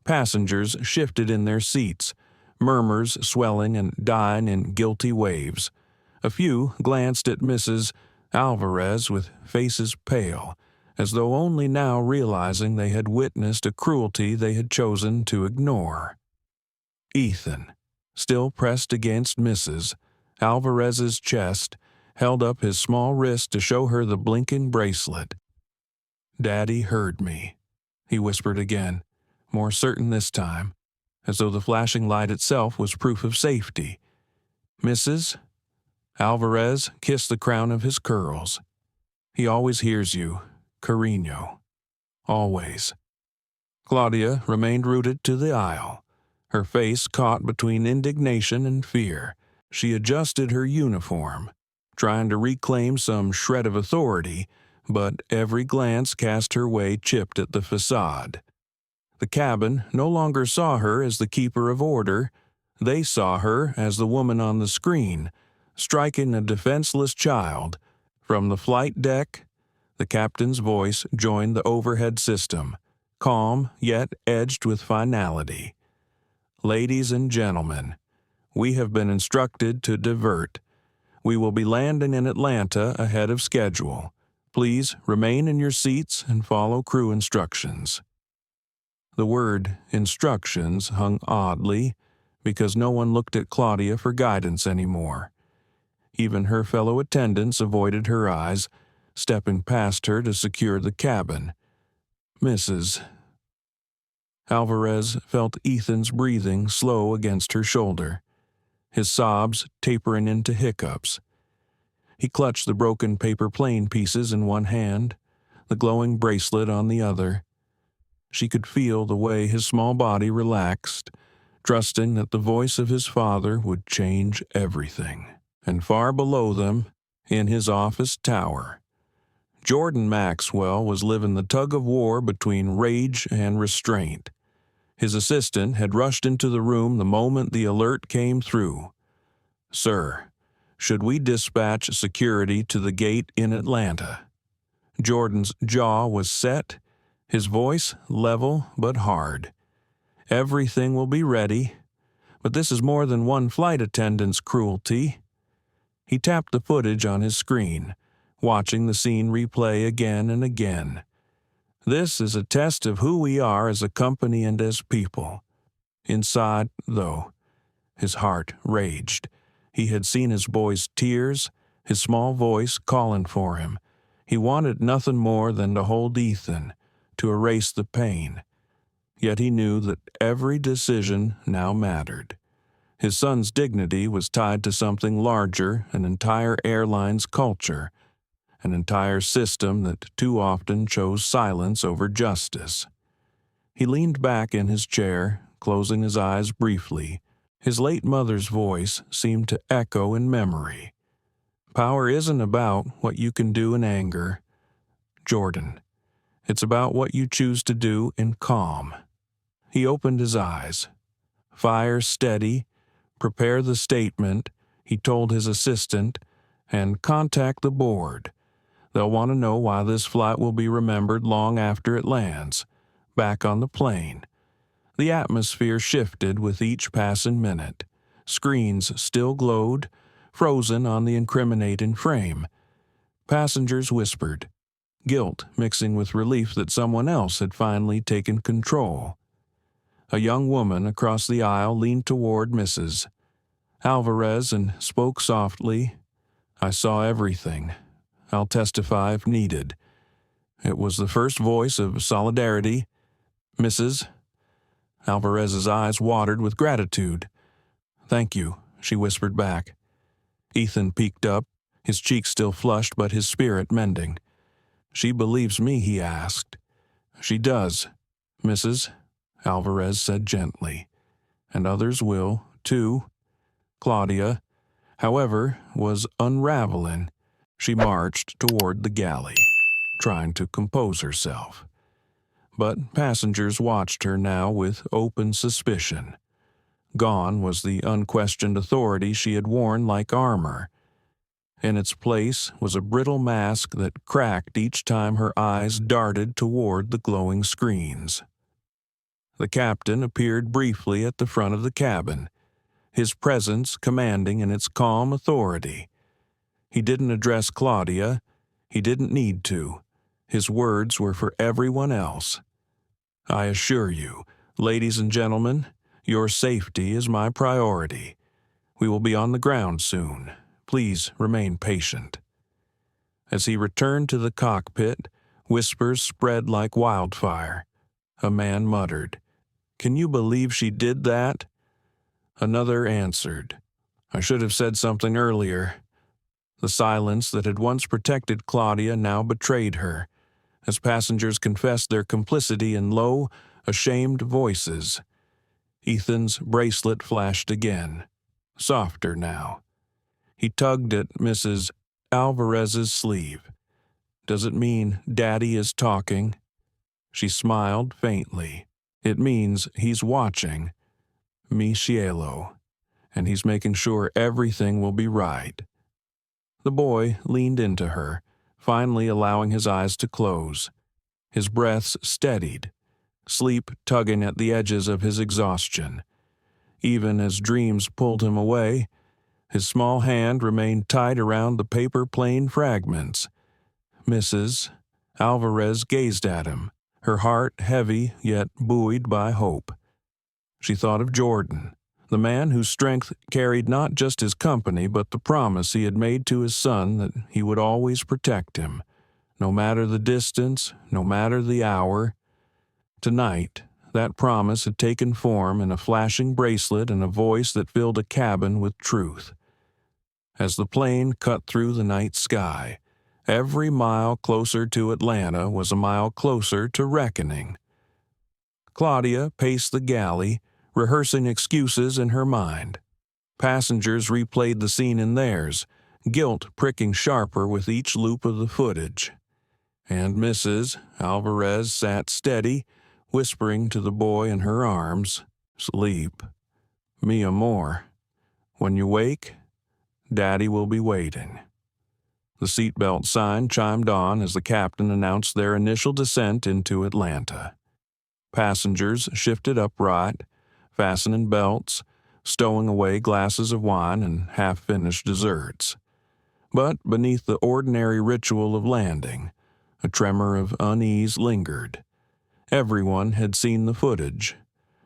Passengers shifted in their seats, murmurs swelling and dying in guilty waves. A few glanced at Mrs. Alvarez with faces pale, as though only now realizing they had witnessed a cruelty they had chosen to ignore. Ethan, still pressed against Mrs. Alvarez's chest, held up his small wrist to show her the blinking bracelet. "Daddy heard me," he whispered again, more certain this time, as though the flashing light itself was proof of safety. "Mrs. Alvarez kissed the crown of his curls. He always hears you, cariño. Always." Claudia remained rooted to the aisle, her face caught between indignation and fear. She adjusted her uniform, trying to reclaim some shred of authority, but every glance cast her way chipped at the facade. The cabin no longer saw her as the keeper of order. They saw her as the woman on the screen, striking a defenseless child. From the flight deck, the captain's voice joined the overhead system, calm yet edged with finality. "Ladies and gentlemen, we have been instructed to divert. We will be landing in Atlanta ahead of schedule. Please remain in your seats and follow crew instructions." The word instructions hung oddly because no one looked at Claudia for guidance anymore. Even her fellow attendants avoided her eyes, stepping past her to secure the cabin. Mrs. Alvarez felt Ethan's breathing slow against her shoulder, his sobs tapering into hiccups. He clutched the broken paper plane pieces in one hand, the glowing bracelet on the other. She could feel the way his small body relaxed, trusting that the voice of his father would change everything. And far below them, in his office tower, Jordan Maxwell was living the tug-of-war between rage and restraint. His assistant had rushed into the room the moment the alert came through. "Sir, should we dispatch security to the gate in Atlanta?" Jordan's jaw was set, his voice level but hard. "Everything will be ready, but this is more than one flight attendant's cruelty." He tapped the footage on his screen, watching the scene replay again and again. "This is a test of who we are as a company and as people." Inside, though, his heart raged. He had seen his boy's tears, his small voice calling for him. He wanted nothing more than to hold Ethan, to erase the pain. Yet he knew that every decision now mattered. His son's dignity was tied to something larger, an entire airline's culture, an entire system that too often chose silence over justice. He leaned back in his chair, closing his eyes briefly. His late mother's voice seemed to echo in memory. "Power isn't about what you can do in anger, Jordan. It's about what you choose to do in calm." He opened his eyes. "Fire steady, prepare the statement," he told his assistant, "and contact the board. They'll want to know why this flight will be remembered long after it lands, back on the plane." The atmosphere shifted with each passing minute. Screens still glowed, frozen on the incriminating frame. Passengers whispered, guilt mixing with relief that someone else had finally taken control. A young woman across the aisle leaned toward Mrs. Alvarez and spoke softly. "I saw everything. I'll testify if needed. It was the first voice of solidarity. Mrs. Alvarez's eyes watered with gratitude. Thank you, she whispered back. Ethan peeked up, his cheeks still flushed but his spirit mending. She believes me, he asked. She does, Mrs. Alvarez said gently. And others will, too. Claudia, however, was unraveling. She marched toward the galley, trying to compose herself. But passengers watched her now with open suspicion. Gone was the unquestioned authority she had worn like armor. In its place was a brittle mask that cracked each time her eyes darted toward the glowing screens. The captain appeared briefly at the front of the cabin, his presence commanding in its calm authority. He didn't address Claudia. He didn't need to. His words were for everyone else. I assure you, ladies and gentlemen, your safety is my priority. We will be on the ground soon. Please remain patient. As he returned to the cockpit, whispers spread like wildfire. A man muttered, "Can you believe she did that?" Another answered, "I should have said something earlier." The silence that had once protected Claudia now betrayed her, as passengers confessed their complicity in low, ashamed voices. Ethan's bracelet flashed again, softer now. He tugged at Mrs. Alvarez's sleeve. "Does it mean Daddy is talking?" She smiled faintly. "It means he's watching. Mi cielo. And he's making sure everything will be right." The boy leaned into her, finally allowing his eyes to close. His breaths steadied, sleep tugging at the edges of his exhaustion. Even as dreams pulled him away, his small hand remained tight around the paper plane fragments. Mrs. Alvarez gazed at him, her heart heavy yet buoyed by hope. She thought of Jordan, the man whose strength carried not just his company but the promise he had made to his son that he would always protect him, no matter the distance, no matter the hour. Tonight, that promise had taken form in a flashing bracelet and a voice that filled a cabin with truth. As the plane cut through the night sky, every mile closer to Atlanta was a mile closer to reckoning. Claudia paced the galley, rehearsing excuses in her mind. Passengers replayed the scene in theirs, guilt pricking sharper with each loop of the footage. And Mrs. Alvarez sat steady, whispering to the boy in her arms, "Sleep, mi amor. When you wake, Daddy will be waiting." The seatbelt sign chimed on as the captain announced their initial descent into Atlanta. Passengers shifted upright, fastening belts, stowing away glasses of wine and half-finished desserts. But beneath the ordinary ritual of landing, a tremor of unease lingered. Everyone had seen the footage.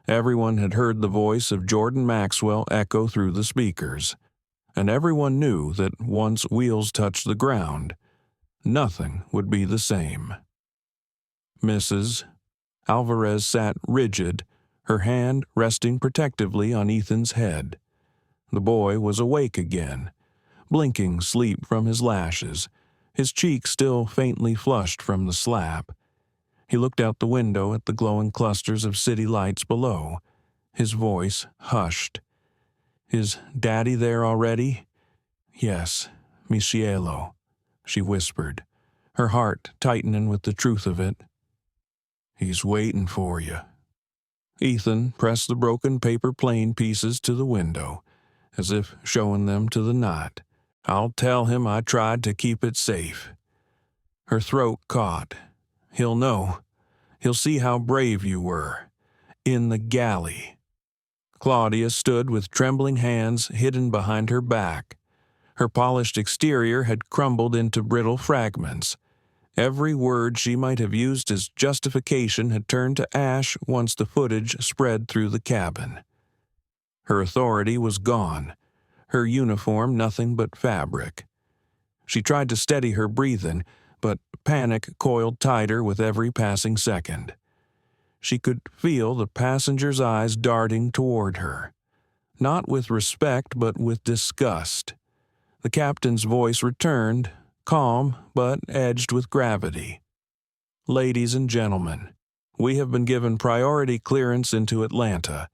Everyone had heard the voice of Jordan Maxwell echo through the speakers. And everyone knew that once wheels touched the ground, nothing would be the same. Mrs. Alvarez sat rigid, her hand resting protectively on Ethan's head. The boy was awake again, blinking sleep from his lashes, his cheek still faintly flushed from the slap. He looked out the window at the glowing clusters of city lights below, his voice hushed. "Is Daddy there already?" "Yes, mi cielo," she whispered, her heart tightening with the truth of it. "He's waiting for you." Ethan pressed the broken paper plane pieces to the window, as if showing them to the night. "I'll tell him I tried to keep it safe." Her throat caught. "He'll know. He'll see how brave you were. In the galley." Claudia stood with trembling hands hidden behind her back. Her polished exterior had crumbled into brittle fragments. Every word she might have used as justification had turned to ash once the footage spread through the cabin. Her authority was gone, her uniform nothing but fabric. She tried to steady her breathing, but panic coiled tighter with every passing second. She could feel the passenger's eyes darting toward her, not with respect but with disgust. The captain's voice returned, calm but edged with gravity. "Ladies and gentlemen, we have been given priority clearance into Atlanta.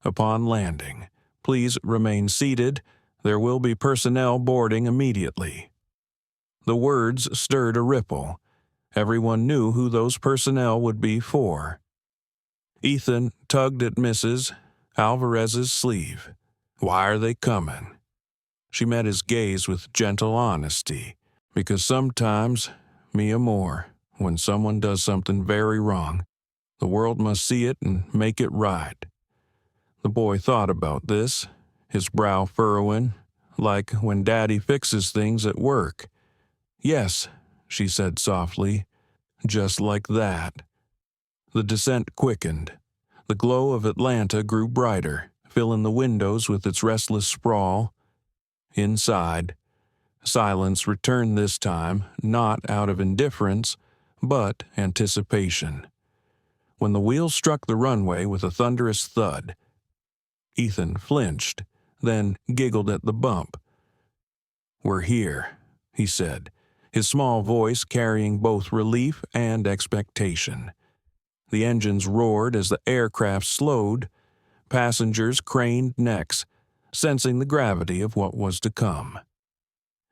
Upon landing, please remain seated. There will be personnel boarding immediately." The words stirred a ripple. Everyone knew who those personnel would be for. Ethan tugged at Mrs. Alvarez's sleeve. "Why are they coming?" She met his gaze with gentle honesty. "Because sometimes, mi amor, when someone does something very wrong, the world must see it and make it right." The boy thought about this, his brow furrowing, like when Daddy fixes things at work. "Yes," she said softly, "just like that." The descent quickened. The glow of Atlanta grew brighter, filling the windows with its restless sprawl. Inside, silence returned this time, not out of indifference, but anticipation. When the wheels struck the runway with a thunderous thud, Ethan flinched, then giggled at the bump. "We're here," he said, his small voice carrying both relief and expectation. The engines roared as the aircraft slowed. Passengers craned necks, sensing the gravity of what was to come.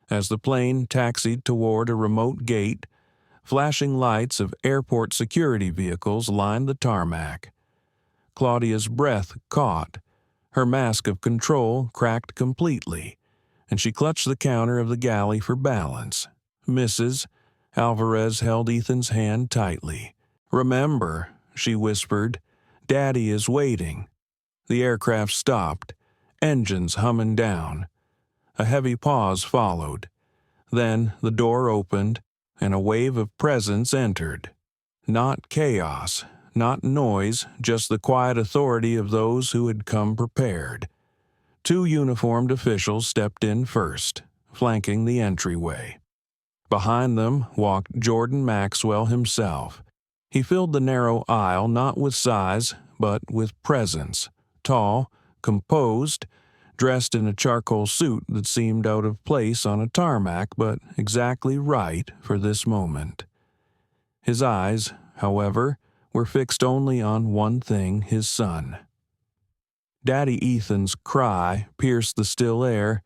As the plane taxied toward a remote gate, flashing lights of airport security vehicles lined the tarmac. Claudia's breath caught. Her mask of control cracked completely, and she clutched the counter of the galley for balance. Mrs. Alvarez held Ethan's hand tightly. "Remember," she whispered, "Daddy is waiting." The aircraft stopped, engines humming down. A heavy pause followed. Then the door opened, and a wave of presence entered. Not chaos, not noise, just the quiet authority of those who had come prepared. 2 uniformed officials stepped in first, flanking the entryway. Behind them walked Jordan Maxwell himself. He filled the narrow aisle not with size, but with presence. Tall, composed, dressed in a charcoal suit that seemed out of place on a tarmac but exactly right for this moment. His eyes, however, were fixed only on one thing: his son. Daddy Ethan's cry pierced the still air.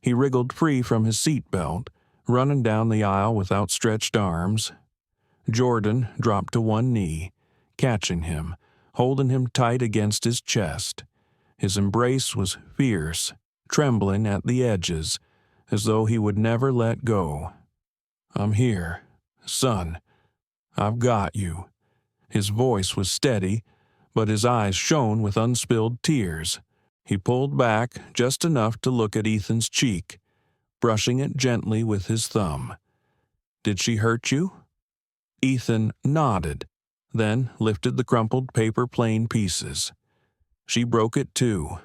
He wriggled free from his seatbelt, running down the aisle with outstretched arms. Jordan dropped to one knee, catching him, holding him tight against his chest. His embrace was fierce, trembling at the edges, as though he would never let go. "I'm here, son. I've got you." His voice was steady, but his eyes shone with unspilled tears. He pulled back just enough to look at Ethan's cheek, brushing it gently with his thumb. "Did she hurt you?" Ethan nodded, then lifted the crumpled paper plane pieces. "She broke it too."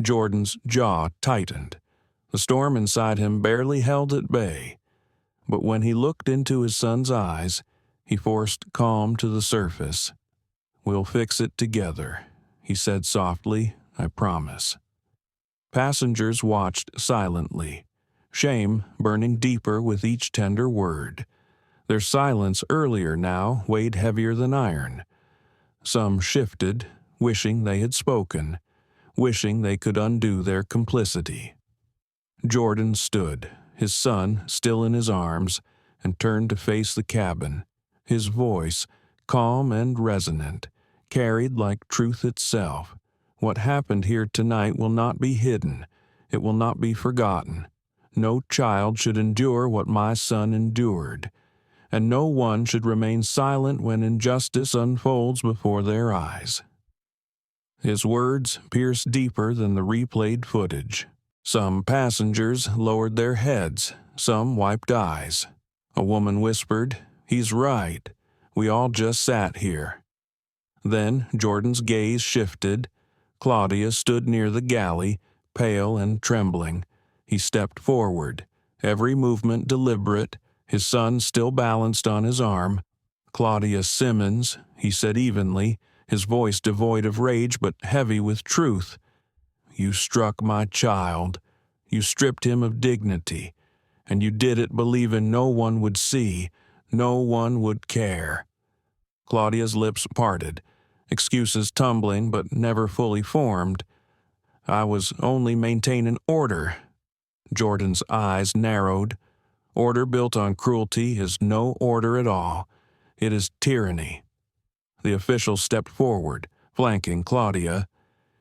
Jordan's jaw tightened. The storm inside him barely held at bay. But when he looked into his son's eyes, he forced calm to the surface. "We'll fix it together," he said softly, "I promise." Passengers watched silently, shame burning deeper with each tender word. Their silence earlier now weighed heavier than iron. Some shifted, wishing they had spoken, wishing they could undo their complicity. Jordan stood, his son still in his arms, and turned to face the cabin. His voice, calm and resonant, carried like truth itself. "What happened here tonight will not be hidden. It will not be forgotten. No child should endure what my son endured, and no one should remain silent when injustice unfolds before their eyes." His words pierced deeper than the replayed footage. Some passengers lowered their heads, some wiped eyes. A woman whispered, "He's right. We all just sat here." Then Jordan's gaze shifted. Claudia stood near the galley, pale and trembling. He stepped forward, every movement deliberate, his son still balanced on his arm. "Claudia Simmons," he said evenly, his voice devoid of rage but heavy with truth. "You struck my child. You stripped him of dignity. And you did it believing no one would see, no one would care." Claudia's lips parted, excuses tumbling but never fully formed. "I was only maintaining order." Jordan's eyes narrowed. "Order built on cruelty is no order at all. It is tyranny." The official stepped forward, flanking Claudia.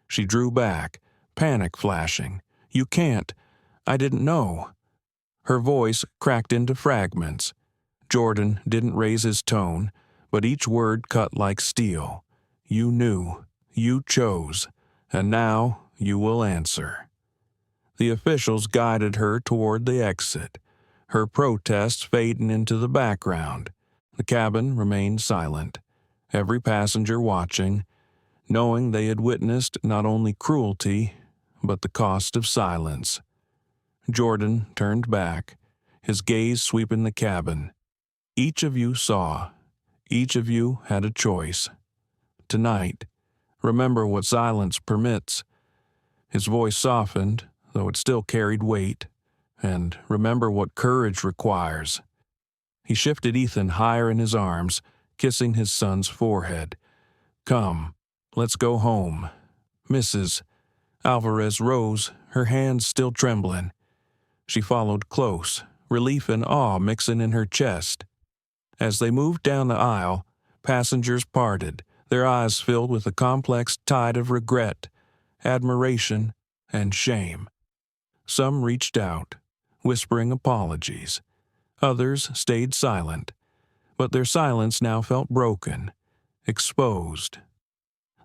She drew back, panic flashing. "You can't. I didn't know." Her voice cracked into fragments. Jordan didn't raise his tone, but each word cut like steel. "You knew. You chose. And now you will answer." The officials guided her toward the exit, her protests fading into the background. The cabin remained silent, every passenger watching, knowing they had witnessed not only cruelty, but the cost of silence. Jordan turned back, his gaze sweeping the cabin. "Each of you saw. Each of you had a choice. Tonight, remember what silence permits." His voice softened, though it still carried weight. "And remember what courage requires." He shifted Ethan higher in his arms, kissing his son's forehead. "Come, let's go home." Mrs. Alvarez rose, her hands still trembling. She followed close, relief and awe mixing in her chest. As they moved down the aisle, passengers parted, their eyes filled with a complex tide of regret, admiration, and shame. Some reached out, whispering apologies. Others stayed silent, but their silence now felt broken, exposed.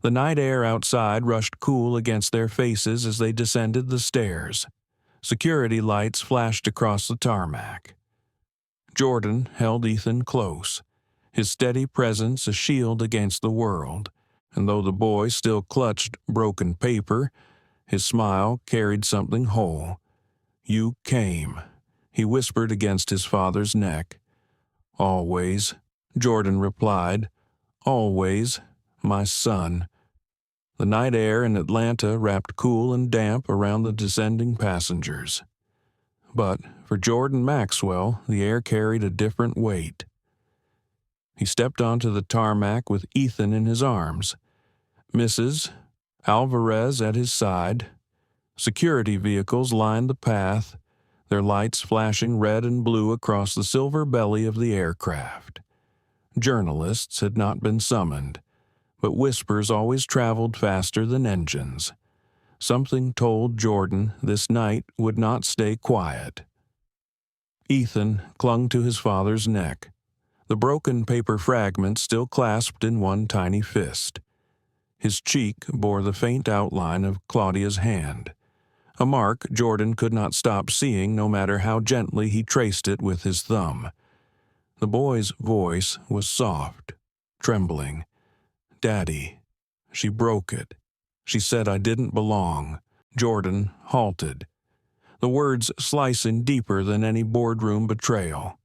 The night air outside rushed cool against their faces as they descended the stairs. Security lights flashed across the tarmac. Jordan held Ethan close, his steady presence a shield against the world, and though the boy still clutched broken paper, his smile carried something whole. "You came," he whispered against his father's neck. "Always," Jordan replied. "Always, my son." The night air in Atlanta wrapped cool and damp around the descending passengers. But for Jordan Maxwell, the air carried a different weight. He stepped onto the tarmac with Ethan in his arms, Mrs. Alvarez at his side. Security vehicles lined the path, their lights flashing red and blue across the silver belly of the aircraft. Journalists had not been summoned, but whispers always traveled faster than engines. Something told Jordan this night would not stay quiet. Ethan clung to his father's neck, the broken paper fragments still clasped in one tiny fist. His cheek bore the faint outline of Claudia's hand, a mark Jordan could not stop seeing no matter how gently he traced it with his thumb. The boy's voice was soft, trembling. "Daddy." She broke it. She said I didn't belong. Jordan halted, the words slicing deeper than any boardroom betrayal.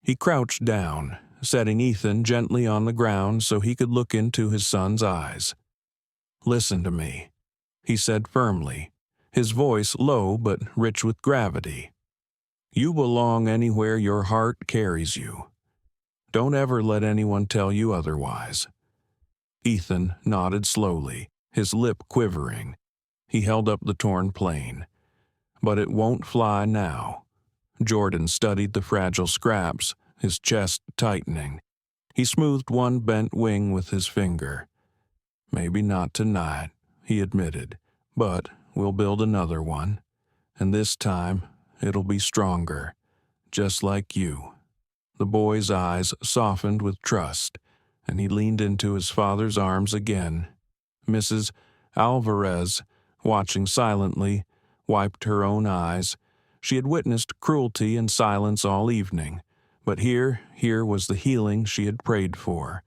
He crouched down, setting Ethan gently on the ground so he could look into his son's eyes. "Listen to me," he said firmly, his voice low but rich with gravity. "You belong anywhere your heart carries you. Don't ever let anyone tell you otherwise." Ethan nodded slowly, his lip quivering. He held up the torn plane. "But it won't fly now." Jordan studied the fragile scraps, his chest tightening. He smoothed one bent wing with his finger. "Maybe not tonight," he admitted, "but we'll build another one. And this time, it'll be stronger, just like you." The boy's eyes softened with trust, and he leaned into his father's arms again. Mrs. Alvarez, watching silently, wiped her own eyes. She had witnessed cruelty and silence all evening, but here was the healing she had prayed for.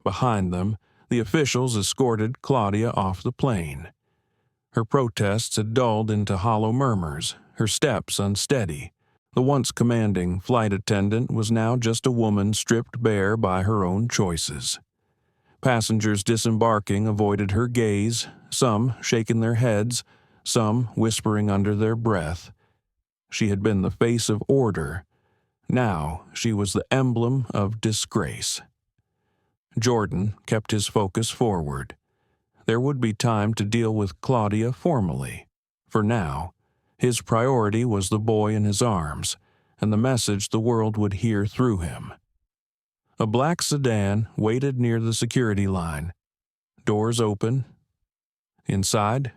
Behind them, the officials escorted Claudia off the plane. Her protests had dulled into hollow murmurs, her steps unsteady, The once commanding flight attendant was now just a woman stripped bare by her own choices. Passengers disembarking avoided her gaze, some shaking their heads, some whispering under their breath. She had been the face of order. Now she was the emblem of disgrace. Jordan kept his focus forward. There would be time to deal with Claudia formally. For now, his priority was the boy in his arms, and the message the world would hear through him. A black sedan waited near the security line. Doors open. Inside,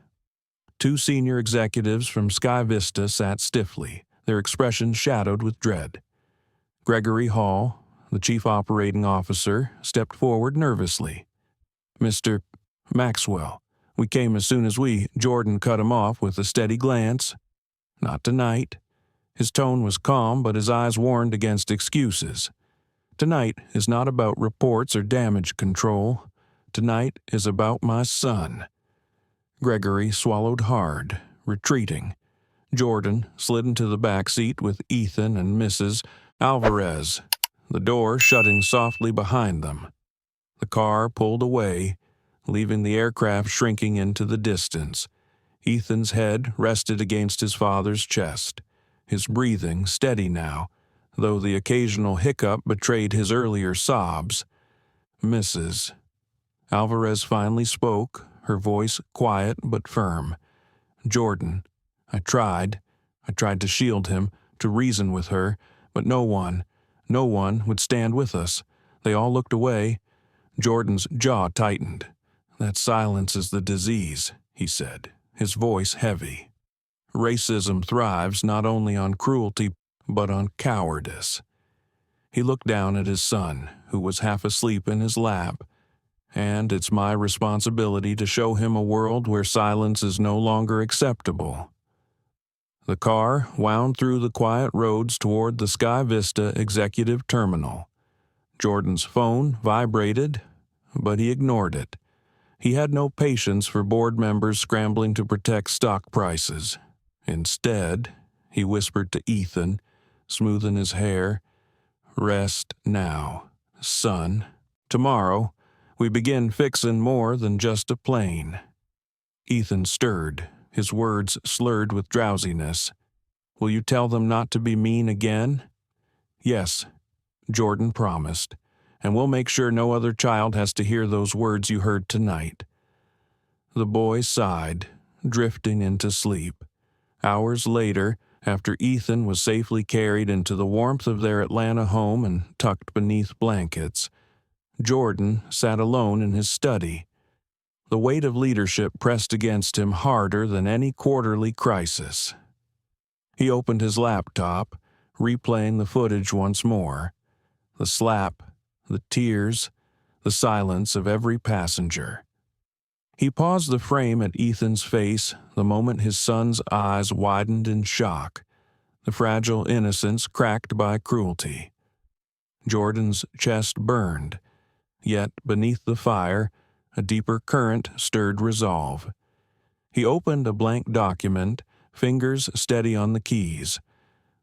two senior executives from SkyVista sat stiffly, their expressions shadowed with dread. Gregory Hall, the chief operating officer, stepped forward nervously. "Mr. Maxwell, we came as soon as we—" Jordan cut him off with a steady glance. "Not tonight." His tone was calm, but his eyes warned against excuses. "Tonight is not about reports or damage control. Tonight is about my son." Gregory swallowed hard, retreating. Jordan slid into the back seat with Ethan and Mrs. Alvarez, the door shutting softly behind them. The car pulled away, leaving the aircraft shrinking into the distance. Ethan's head rested against his father's chest, his breathing steady now, though the occasional hiccup betrayed his earlier sobs. "Mrs." Alvarez finally spoke, her voice quiet but firm. "Jordan, I tried to shield him, to reason with her, but no one would stand with us. They all looked away." Jordan's jaw tightened. "That silence is the disease," he said, his voice heavy. "Racism thrives not only on cruelty, but on cowardice." He looked down at his son, who was half asleep in his lap. "And it's my responsibility to show him a world where silence is no longer acceptable." The car wound through the quiet roads toward the SkyVista executive terminal. Jordan's phone vibrated, but he ignored it. He had no patience for board members scrambling to protect stock prices. Instead, he whispered to Ethan, smoothing his hair, "Rest now, son. Tomorrow, we begin fixin' more than just a plane." Ethan stirred, his words slurred with drowsiness. "Will you tell them not to be mean again?" "Yes," Jordan promised, "and we'll make sure no other child has to hear those words you heard tonight." The boy sighed, drifting into sleep. Hours later, after Ethan was safely carried into the warmth of their Atlanta home and tucked beneath blankets, Jordan sat alone in his study. The weight of leadership pressed against him harder than any quarterly crisis. He opened his laptop, replaying the footage once more. The slap, the tears, the silence of every passenger. He paused the frame at Ethan's face the moment his son's eyes widened in shock, the fragile innocence cracked by cruelty. Jordan's chest burned, yet beneath the fire, a deeper current stirred resolve. He opened a blank document, fingers steady on the keys.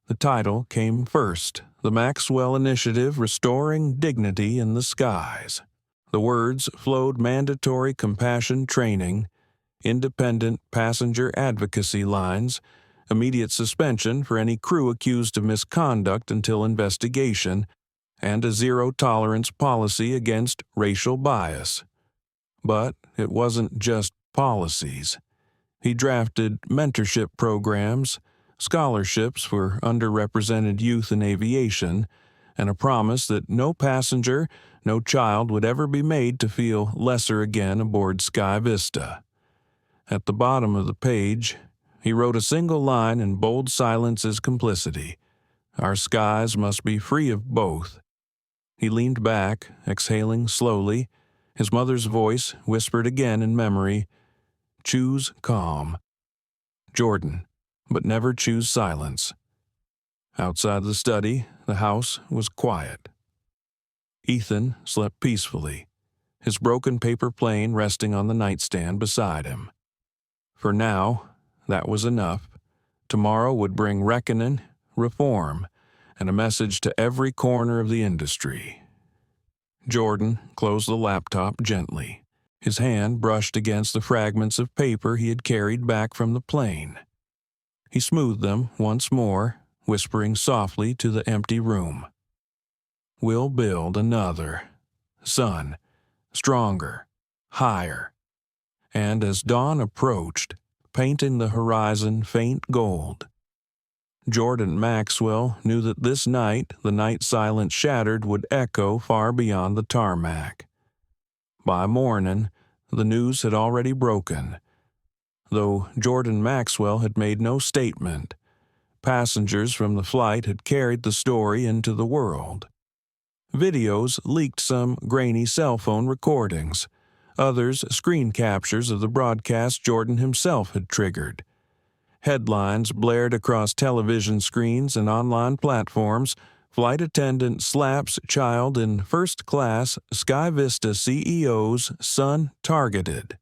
The title came first, "The Maxwell Initiative Restoring Dignity in the Skies." The words flowed: mandatory compassion training, independent passenger advocacy lines, immediate suspension for any crew accused of misconduct until investigation, and a zero-tolerance policy against racial bias. But it wasn't just policies. He drafted mentorship programs, scholarships for underrepresented youth in aviation, and a promise that no passenger, no child would ever be made to feel lesser again aboard SkyVista. At the bottom of the page, he wrote a single line in bold silence's complicity: "Our skies must be free of both." He leaned back, exhaling slowly. His mother's voice whispered again in memory, "Choose calm, Jordan, but never choose silence." Outside the study, the house was quiet. Ethan slept peacefully, his broken paper plane resting on the nightstand beside him. For now, that was enough. Tomorrow would bring reckoning, reform, and a message to every corner of the industry. Jordan closed the laptop gently. His hand brushed against the fragments of paper he had carried back from the plane. He smoothed them once more, whispering softly to the empty room. "We'll build another sun, stronger, higher." And as dawn approached, painting the horizon faint gold, Jordan Maxwell knew that this night the night silence shattered would echo far beyond the tarmac. By morning, the news had already broken. Though Jordan Maxwell had made no statement, passengers from the flight had carried the story into the world. Videos leaked some grainy cell phone recordings, others screen captures of the broadcast Jordan himself had triggered. Headlines blared across television screens and online platforms. Flight attendant slaps child in first-class SkyVista CEO's son targeted.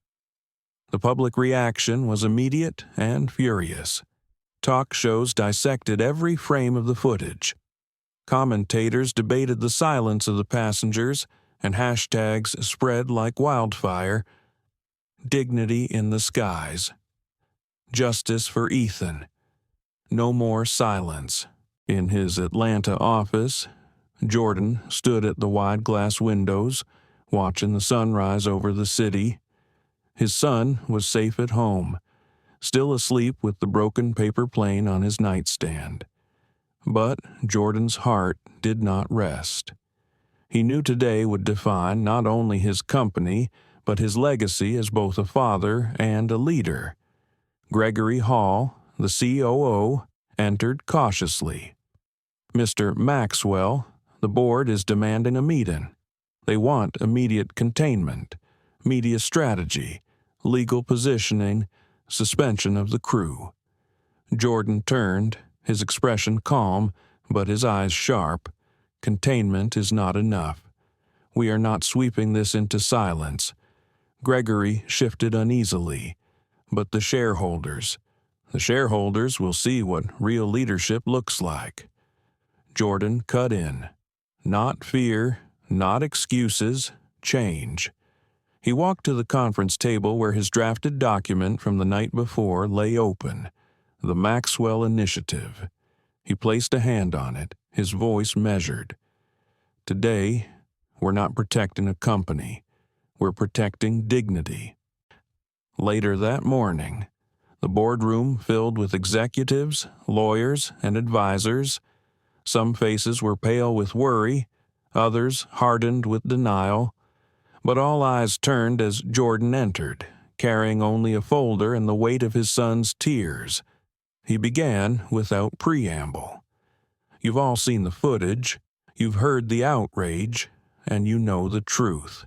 The public reaction was immediate and furious. Talk shows dissected every frame of the footage. Commentators debated the silence of the passengers, and hashtags spread like wildfire. Dignity in the skies. Justice for Ethan. No more silence. In his Atlanta office, Jordan stood at the wide glass windows, watching the sunrise over the city. His son was safe at home, still asleep with the broken paper plane on his nightstand. But Jordan's heart did not rest. He knew today would define not only his company, but his legacy as both a father and a leader. Gregory Hall, the COO, entered cautiously. "Mr. Maxwell, the board is demanding a meeting. They want immediate containment, media strategy, legal positioning, suspension of the crew." Jordan turned, his expression calm, but his eyes sharp. "Containment is not enough. We are not sweeping this into silence." Gregory shifted uneasily. "But the shareholders will see what real leadership looks like." Jordan cut in. Not fear, not excuses, change. He walked to the conference table where his drafted document from the night before lay open, the Maxwell Initiative. He placed a hand on it, his voice measured. "Today, we're not protecting a company. We're protecting dignity." Later that morning, the boardroom filled with executives, lawyers, and advisors. Some faces were pale with worry, others hardened with denial. But all eyes turned as Jordan entered, carrying only a folder and the weight of his son's tears. He began without preamble. "You've all seen the footage, you've heard the outrage, and you know the truth.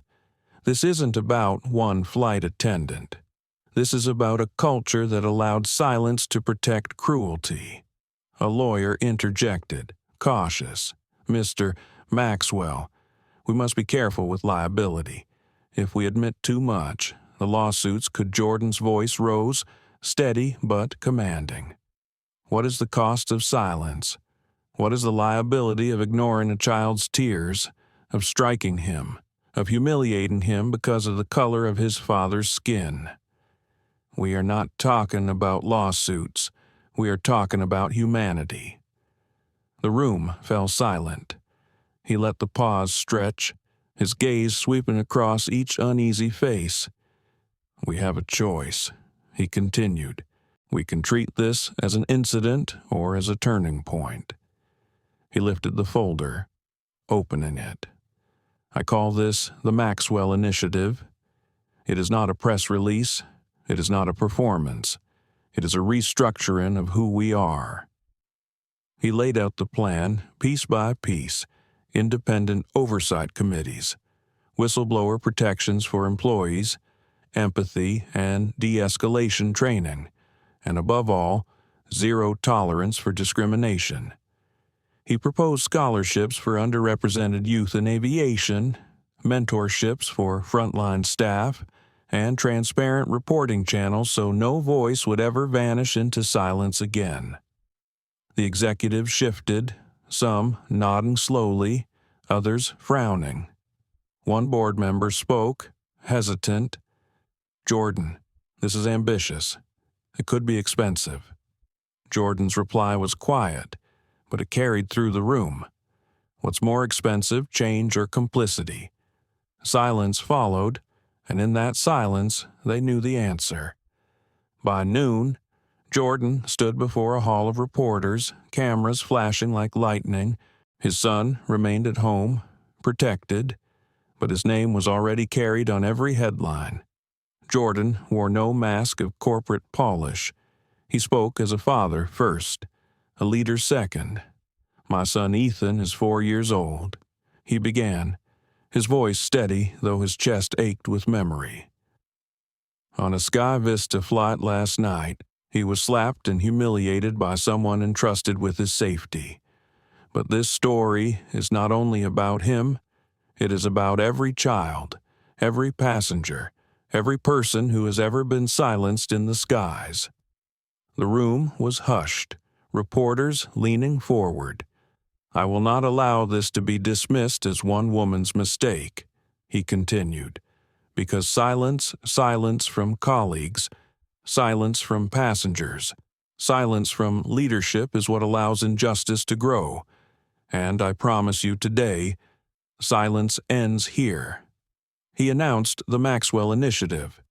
This isn't about one flight attendant. This is about a culture that allowed silence to protect cruelty." A lawyer interjected, cautious. "Mr. Maxwell, we must be careful with liability. If we admit too much, the lawsuits could..." Jordan's voice rose, steady but commanding. "What is the cost of silence? What is the liability of ignoring a child's tears, of striking him, of humiliating him because of the color of his father's skin? We are not talking about lawsuits. We are talking about humanity." The room fell silent. He let the pause stretch, his gaze sweeping across each uneasy face. "We have a choice," he continued. "We can treat this as an incident or as a turning point." He lifted the folder, opening it. "I call this the Maxwell Initiative. It is not a press release. It is not a performance. It is a restructuring of who we are." He laid out the plan, piece by piece: independent oversight committees, whistleblower protections for employees, empathy and de-escalation training, and above all, zero tolerance for discrimination. He proposed scholarships for underrepresented youth in aviation, mentorships for frontline staff, and transparent reporting channels so no voice would ever vanish into silence again. The executives shifted, some nodding slowly, others frowning. One board member spoke, hesitant. "Jordan, this is ambitious. It could be expensive." Jordan's reply was quiet, but it carried through the room. What's more expensive, change or complicity? Silence followed, and in that silence they knew the answer. By noon, Jordan stood before a hall of reporters, cameras flashing like lightning. His son remained at home, protected, but his name was already carried on every headline. Jordan wore no mask of corporate polish. He spoke as a father first, a leader second. "My son Ethan is 4 years old," he began, his voice steady though his chest ached with memory. "On a SkyVista flight last night, he was slapped and humiliated by someone entrusted with his safety. But this story is not only about him, it is about every child, every passenger, every person who has ever been silenced in the skies." The room was hushed, reporters leaning forward. "I will not allow this to be dismissed as one woman's mistake," he continued, "because silence from colleagues, silence from passengers, silence from leadership is what allows injustice to grow. And I promise you today, silence ends here." He announced the Maxwell Initiative,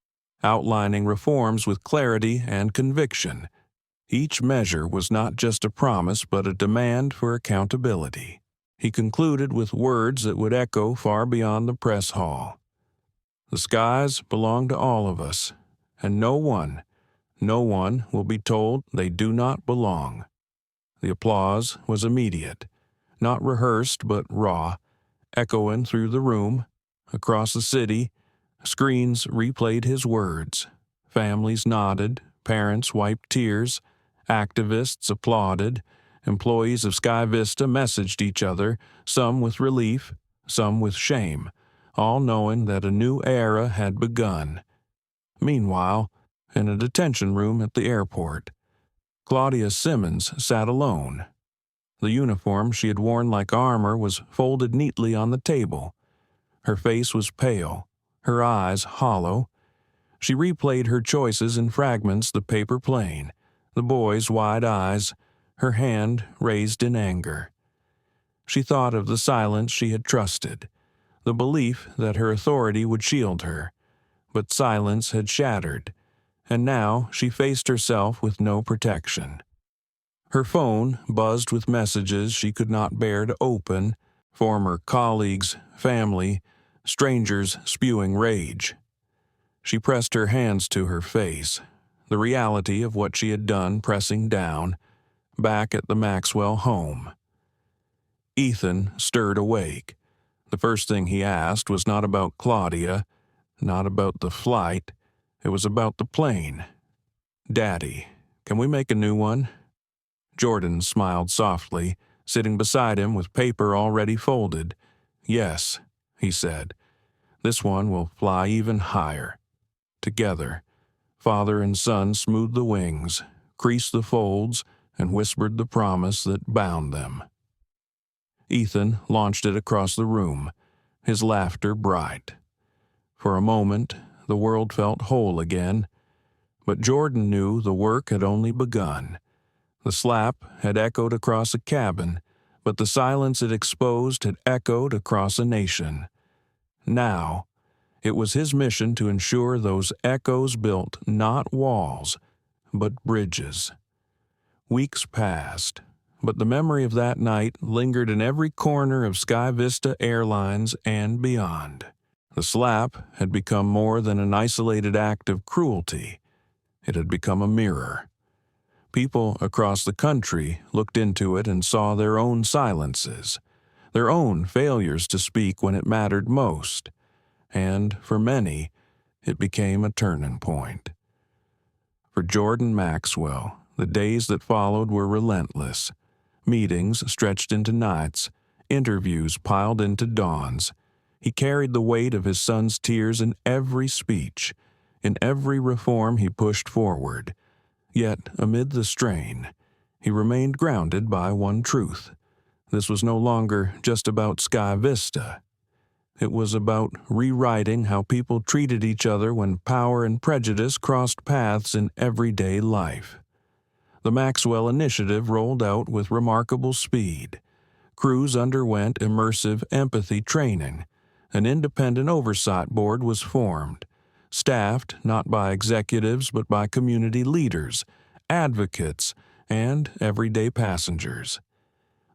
outlining reforms with clarity and conviction. Each measure was not just a promise but a demand for accountability. He concluded with words that would echo far beyond the press hall. "The skies belong to all of us, and no one will be told they do not belong." The applause was immediate, not rehearsed but raw, echoing through the room. Across the city, screens replayed his words. Families nodded, parents wiped tears, activists applauded, employees of SkyVista messaged each other, some with relief, some with shame, all knowing that a new era had begun. Meanwhile, in a detention room at the airport, Claudia Simmons sat alone. The uniform she had worn like armor was folded neatly on the table. Her face was pale, her eyes hollow. She replayed her choices in fragments, the paper plain, the boy's wide eyes, her hand raised in anger. She thought of the silence she had trusted, the belief that her authority would shield her. But silence had shattered, and now she faced herself with no protection. Her phone buzzed with messages she could not bear to open, former colleagues, family, strangers spewing rage. She pressed her hands to her face, the reality of what she had done pressing down, back at the Maxwell home. Ethan stirred awake. The first thing he asked was not about Claudia, not about the flight. It was about the plane. "Daddy, can we make a new one?" Jordan smiled softly, sitting beside him with paper already folded. "Yes," he said. "This one will fly even higher." Together, father and son smoothed the wings, creased the folds, and whispered the promise that bound them. Ethan launched it across the room, his laughter bright. For a moment, the world felt whole again, but Jordan knew the work had only begun. The slap had echoed across a cabin, but the silence it exposed had echoed across a nation. Now, it was his mission to ensure those echoes built not walls, but bridges. Weeks passed, but the memory of that night lingered in every corner of SkyVista Airlines and beyond. The slap had become more than an isolated act of cruelty. It had become a mirror. People across the country looked into it and saw their own silences, their own failures to speak when it mattered most. And, for many, it became a turning point. For Jordan Maxwell, the days that followed were relentless. Meetings stretched into nights, interviews piled into dawns. He carried the weight of his son's tears in every speech, in every reform he pushed forward. Yet, amid the strain, He remained grounded by one truth. This was no longer just about SkyVista. It was about rewriting how people treated each other when power and prejudice crossed paths in everyday life. The Maxwell Initiative rolled out with remarkable speed. Crews underwent immersive empathy training. An independent oversight board was formed, staffed not by executives but by community leaders, advocates, and everyday passengers.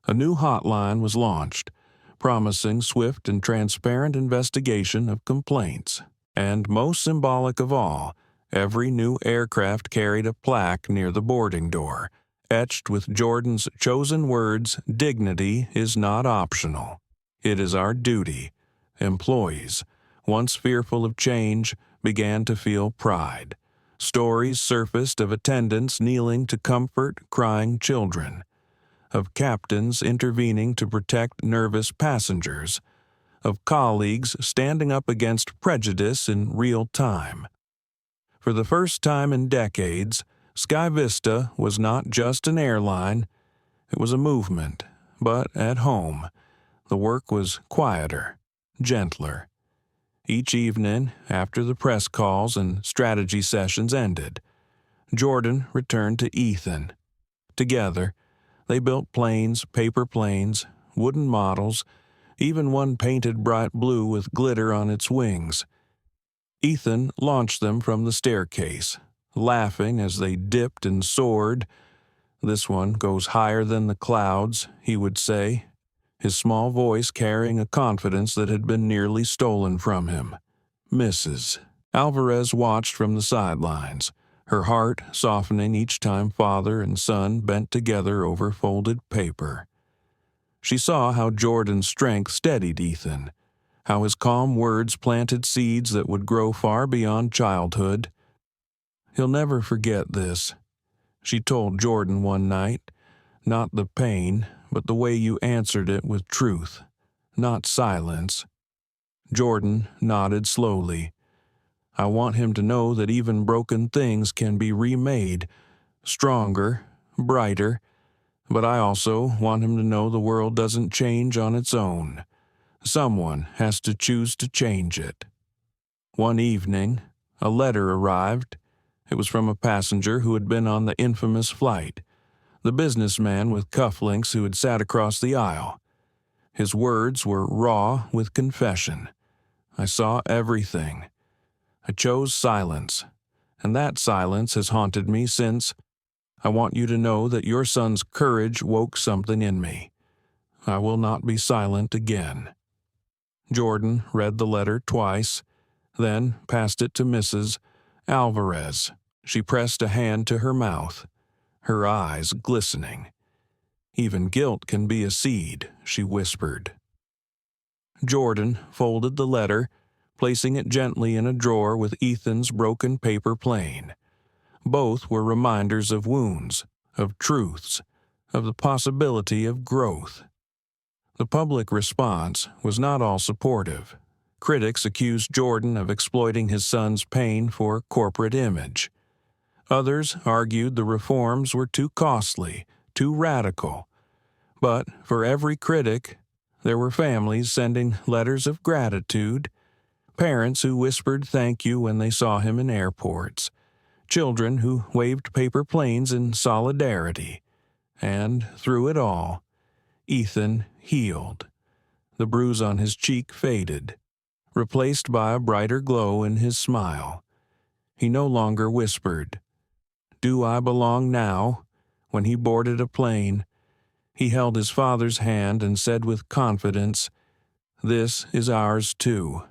A new hotline was launched, promising swift and transparent investigation of complaints. And most symbolic of all, every new aircraft carried a plaque near the boarding door, etched with Jordan's chosen words, "Dignity is not optional. It is our duty." Employees, once fearful of change, began to feel pride. Stories surfaced of attendants kneeling to comfort crying children, of captains intervening to protect nervous passengers, of colleagues standing up against prejudice in real time. For the first time in decades, SkyVista was not just an airline, it was a movement, but at home, the work was quieter, gentler. Each evening, after the press calls and strategy sessions ended, Jordan returned to Ethan. Together, they built planes, paper planes, wooden models, even one painted bright blue with glitter on its wings. Ethan launched them from the staircase, laughing as they dipped and soared. "This one goes higher than the clouds," he would say, his small voice carrying a confidence that had been nearly stolen from him. Mrs. Alvarez watched from the sidelines, her heart softening each time father and son bent together over folded paper. She saw how Jordan's strength steadied Ethan, how his calm words planted seeds that would grow far beyond childhood. "He'll never forget this," she told Jordan one night. "Not the pain, but the way you answered it with truth, not silence." Jordan nodded slowly. "I want him to know that even broken things can be remade, stronger, brighter, but I also want him to know the world doesn't change on its own. Someone has to choose to change it." One evening, a letter arrived. It was from a passenger who had been on the infamous flight, the businessman with cufflinks who had sat across the aisle. His words were raw with confession. "I saw everything. I chose silence, and that silence has haunted me since. I want you to know that your son's courage woke something in me. I will not be silent again." Jordan read the letter twice, then passed it to Mrs. Alvarez. She pressed a hand to her mouth, her eyes glistening. "Even guilt can be a seed," she whispered. Jordan folded the letter, placing it gently in a drawer with Ethan's broken paper plane. Both were reminders of wounds, of truths, of the possibility of growth. The public response was not all supportive. Critics accused Jordan of exploiting his son's pain for corporate image. Others argued the reforms were too costly, too radical. But for every critic, there were families sending letters of gratitude, parents who whispered thank you when they saw him in airports, children who waved paper planes in solidarity. And through it all, Ethan healed. The bruise on his cheek faded, replaced by a brighter glow in his smile. He no longer whispered, "Do I belong now?" When he boarded a plane, he held his father's hand and said with confidence, "This is ours too."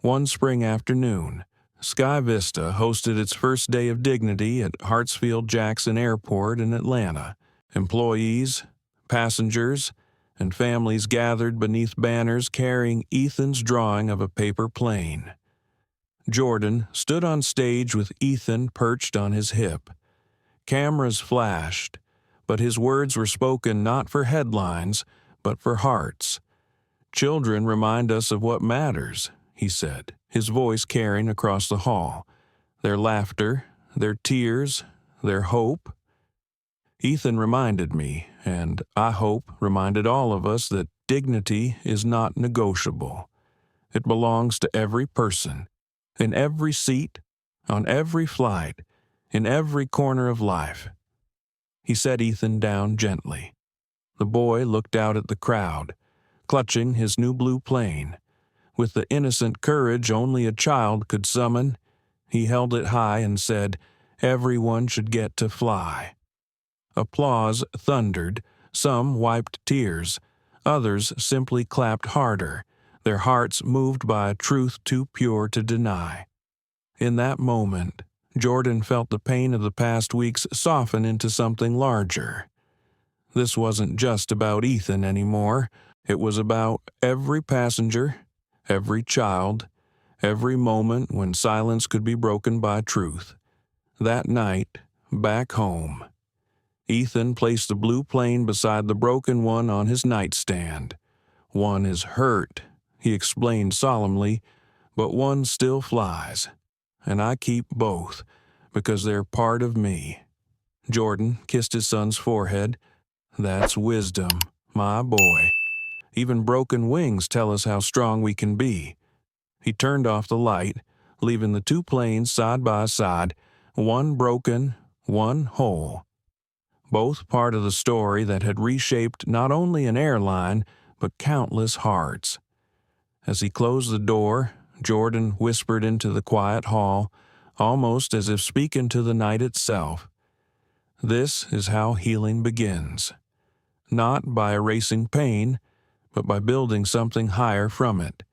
One spring afternoon, SkyVista hosted its first day of dignity at Hartsfield-Jackson Airport in Atlanta. Employees, passengers, and families gathered beneath banners carrying Ethan's drawing of a paper plane. Jordan stood on stage with Ethan perched on his hip. Cameras flashed, but his words were spoken not for headlines, but for hearts. "Children remind us of what matters," he said, his voice carrying across the hall. "Their laughter, their tears, their hope." Ethan reminded me, and I hope reminded all of us, that dignity is not negotiable. It belongs to every person, in every seat, on every flight, in every corner of life. He set Ethan down gently. The boy looked out at the crowd, clutching his new blue plane. With the innocent courage only a child could summon, he held it high and said, "Everyone should get to fly." Applause thundered, some wiped tears, others simply clapped harder, their hearts moved by a truth too pure to deny. In that moment, Jordan felt the pain of the past weeks soften into something larger. This wasn't just about Ethan anymore. It was about every passenger, every child, every moment when silence could be broken by truth. That night, back home, Ethan placed the blue plane beside the broken one on his nightstand. "One is hurt," he explained solemnly, "but one still flies. And I keep both, because they're part of me." Jordan kissed his son's forehead. "That's wisdom, my boy. Even broken wings tell us how strong we can be." He turned off the light, leaving the two planes side by side, one broken, one whole. Both part of the story that had reshaped not only an airline, but countless hearts. As he closed the door, Jordan whispered into the quiet hall, almost as if speaking to the night itself. "This is how healing begins. Not by erasing pain, but by building something higher from it,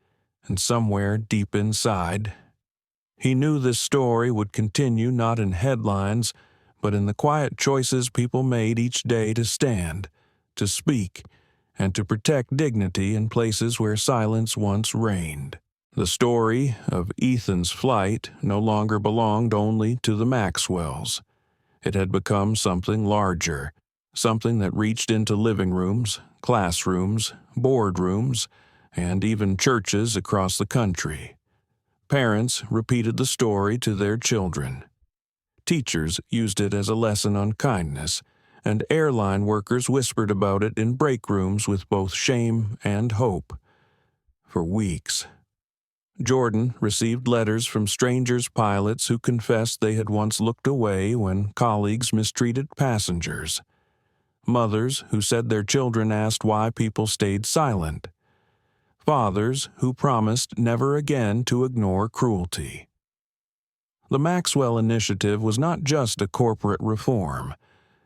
and somewhere deep inside." He knew this story would continue not in headlines, but in the quiet choices people made each day to stand, to speak, and to protect dignity in places where silence once reigned. The story of Ethan's flight no longer belonged only to the Maxwells. It had become something larger, something that reached into living rooms, classrooms, boardrooms, and even churches across the country. Parents repeated the story to their children. Teachers used it as a lesson on kindness, and airline workers whispered about it in break rooms with both shame and hope. For weeks, Jordan received letters from strangers pilots who confessed they had once looked away when colleagues mistreated passengers. Mothers who said their children asked why people stayed silent. Fathers who promised never again to ignore cruelty. The Maxwell Initiative was not just a corporate reform.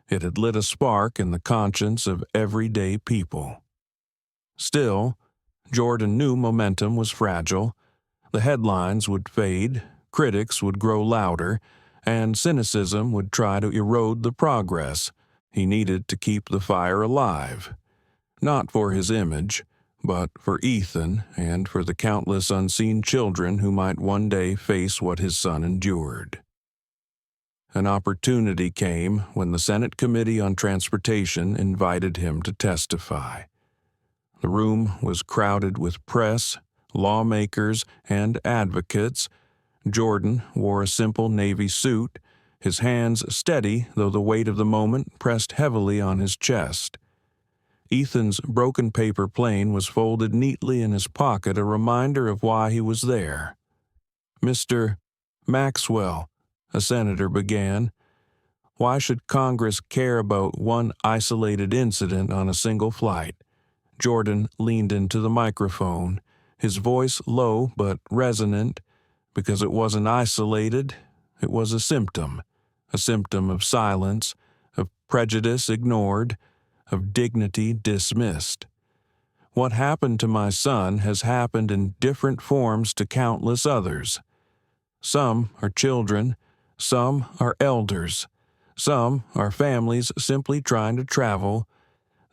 It had lit a spark in the conscience of everyday people. Still, Jordan knew momentum was fragile. The headlines would fade, critics would grow louder, and cynicism would try to erode the progress. He needed to keep the fire alive. Not for his image, but for Ethan and for the countless unseen children who might one day face what his son endured. An opportunity came when the Senate Committee on Transportation invited him to testify. The room was crowded with press, lawmakers, and advocates. Jordan wore a simple navy suit, his hands steady though the weight of the moment pressed heavily on his chest. Ethan's broken paper plane was folded neatly in his pocket, a reminder of why he was there. "Mr. Maxwell," a senator began, "why should Congress care about one isolated incident on a single flight?" Jordan leaned into the microphone, his voice low but resonant, because it wasn't isolated, it was a symptom of silence, of prejudice ignored, of dignity dismissed. What happened to my son has happened in different forms to countless others. Some are children, some are elders, some are families simply trying to travel.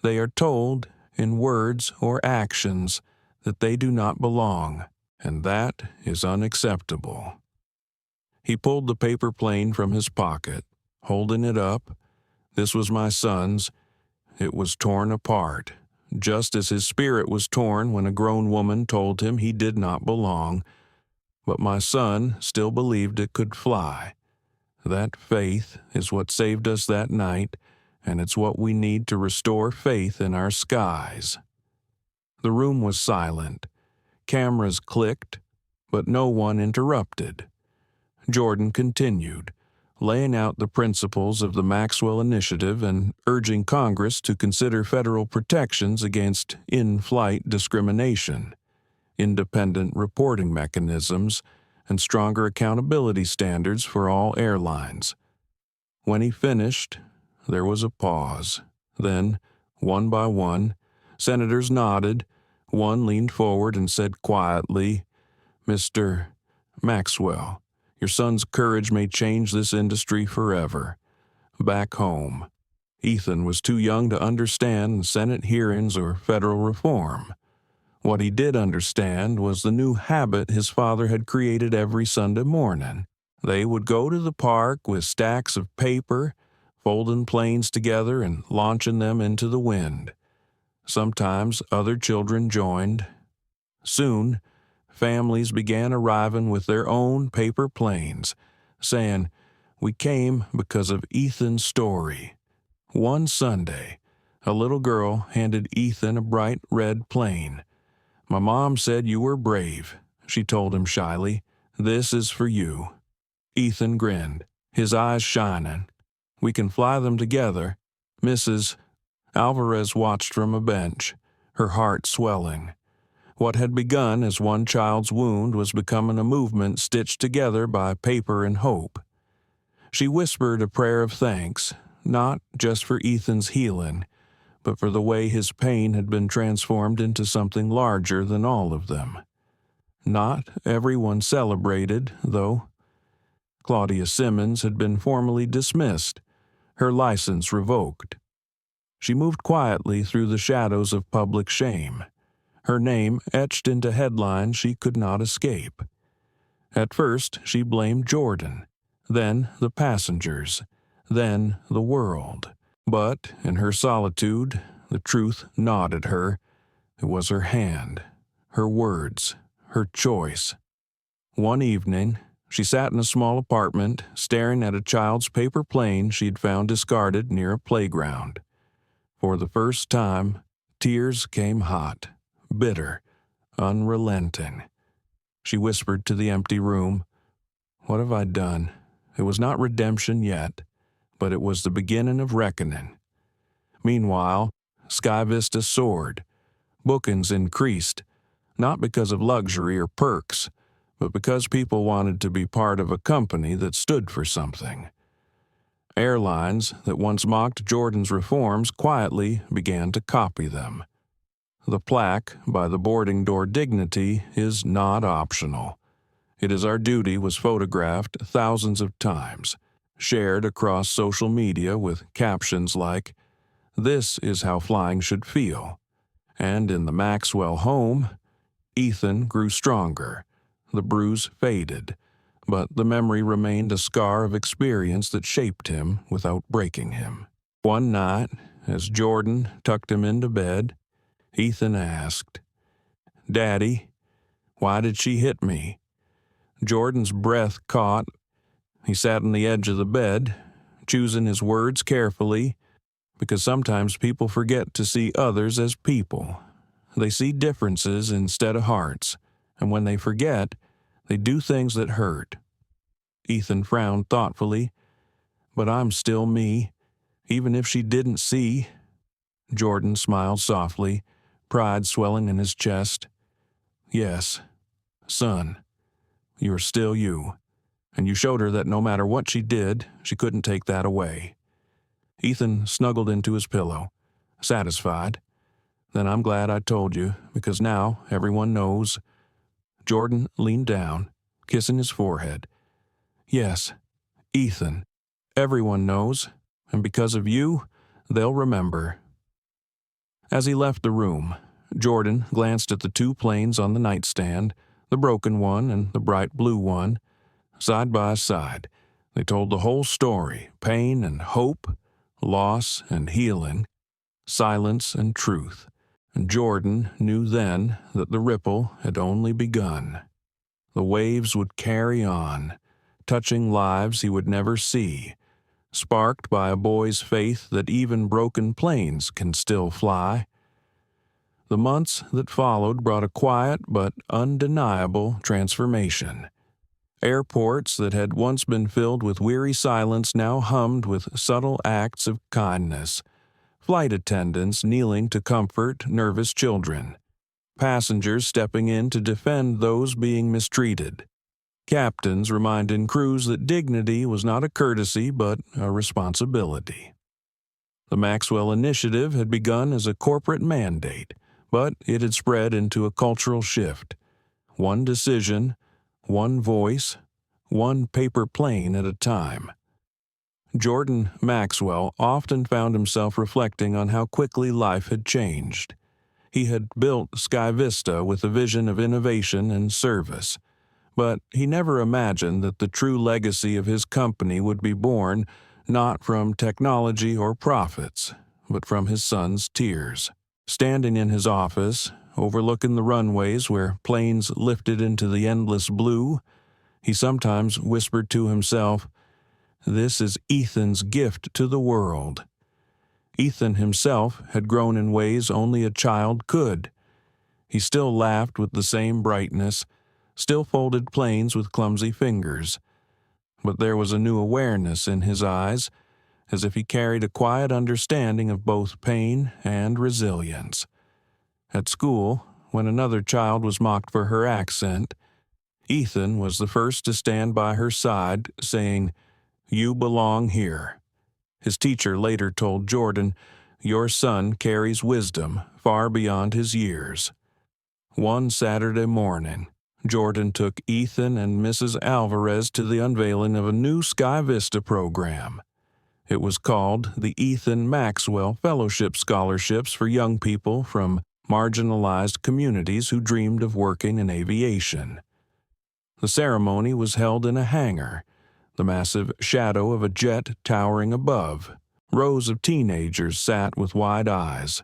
They are told, in words or actions, that they do not belong, and that is unacceptable. He pulled the paper plane from his pocket, holding it up. This was my son's. It was torn apart, just as his spirit was torn when a grown woman told him he did not belong. But my son still believed it could fly. That faith is what saved us that night, and it's what we need to restore faith in our skies." The room was silent. Cameras clicked, but no one interrupted. Jordan continued, laying out the principles of the Maxwell Initiative and urging Congress to consider federal protections against in-flight discrimination, independent reporting mechanisms, and stronger accountability standards for all airlines. When he finished, there was a pause. Then, one by one, senators nodded. One leaned forward and said quietly, "Mr. Maxwell, your son's courage may change this industry forever." Back home, Ethan was too young to understand Senate hearings or federal reform. What he did understand was the new habit his father had created every Sunday morning. They would go to the park with stacks of paper, folding planes together and launching them into the wind. Sometimes other children joined. Soon, families began arriving with their own paper planes, saying, "We came because of Ethan's story." One Sunday, a little girl handed Ethan a bright red plane. "My mom said you were brave," she told him shyly. "This is for you." Ethan grinned, his eyes shining. "We can fly them together." Mrs. Alvarez watched from a bench, her heart swelling. What had begun as one child's wound was becoming a movement stitched together by paper and hope. She whispered a prayer of thanks, not just for Ethan's healing, but for the way his pain had been transformed into something larger than all of them. Not everyone celebrated, though. Claudia Simmons had been formally dismissed, her license revoked. She moved quietly through the shadows of public shame, her name etched into headlines she could not escape. At first, she blamed Jordan, then the passengers, then the world. But in her solitude, the truth nodded her. It was her hand, her words, her choice. One evening, she sat in a small apartment, staring at a child's paper plane she'd found discarded near a playground. For the first time, tears came hot, bitter, unrelenting. She whispered to the empty room, "What have I done?" It was not redemption yet, but it was the beginning of reckoning. Meanwhile, SkyVista soared. Bookings increased, not because of luxury or perks, but because people wanted to be part of a company that stood for something. Airlines that once mocked Jordan's reforms quietly began to copy them. The plaque by the boarding door dignity is not optional. "It is our duty" was photographed thousands of times, shared across social media with captions like, "This is how flying should feel." And in the Maxwell home, Ethan grew stronger. The bruise faded, but the memory remained a scar of experience that shaped him without breaking him. One night, as Jordan tucked him into bed, Ethan asked, "Daddy, why did she hit me?" Jordan's breath caught. He sat on the edge of the bed, choosing his words carefully, because sometimes people forget to see others as people. They see differences instead of hearts, and when they forget, they do things that hurt. Ethan frowned thoughtfully. "But I'm still me, even if she didn't see." Jordan smiled softly, pride swelling in his chest. "Yes, son, you're still you, and you showed her that no matter what she did, she couldn't take that away." Ethan snuggled into his pillow, satisfied. "Then I'm glad I told you, because now everyone knows." Jordan leaned down, kissing his forehead. "Yes, Ethan, everyone knows, and because of you, they'll remember." As he left the room, Jordan glanced at the two planes on the nightstand, the broken one and the bright blue one. Side by side, they told the whole story: pain and hope, loss and healing, silence and truth. And Jordan knew then that the ripple had only begun. The waves would carry on, touching lives he would never see, sparked by a boy's faith that even broken planes can still fly. The months that followed brought a quiet but undeniable transformation. Airports that had once been filled with weary silence now hummed with subtle acts of kindness. Flight attendants kneeling to comfort nervous children. Passengers stepping in to defend those being mistreated. Captains reminding crews that dignity was not a courtesy but a responsibility. The Maxwell Initiative had begun as a corporate mandate, but it had spread into a cultural shift. One decision, one voice, one paper plane at a time. Jordan Maxwell often found himself reflecting on how quickly life had changed. He had built SkyVista with a vision of innovation and service, but he never imagined that the true legacy of his company would be born not from technology or profits, but from his son's tears. Standing in his office, overlooking the runways where planes lifted into the endless blue, he sometimes whispered to himself, "This is Ethan's gift to the world." Ethan himself had grown in ways only a child could. He still laughed with the same brightness, still folded planes with clumsy fingers. But there was a new awareness in his eyes, as if he carried a quiet understanding of both pain and resilience. At school, when another child was mocked for her accent, Ethan was the first to stand by her side, saying, "You belong here." His teacher later told Jordan, "Your son carries wisdom far beyond his years." One Saturday morning, Jordan took Ethan and Mrs. Alvarez to the unveiling of a new SkyVista program. It was called the Ethan Maxwell Fellowship Scholarships for young people from marginalized communities who dreamed of working in aviation. The ceremony was held in a hangar, the massive shadow of a jet towering above. Rows of teenagers sat with wide eyes,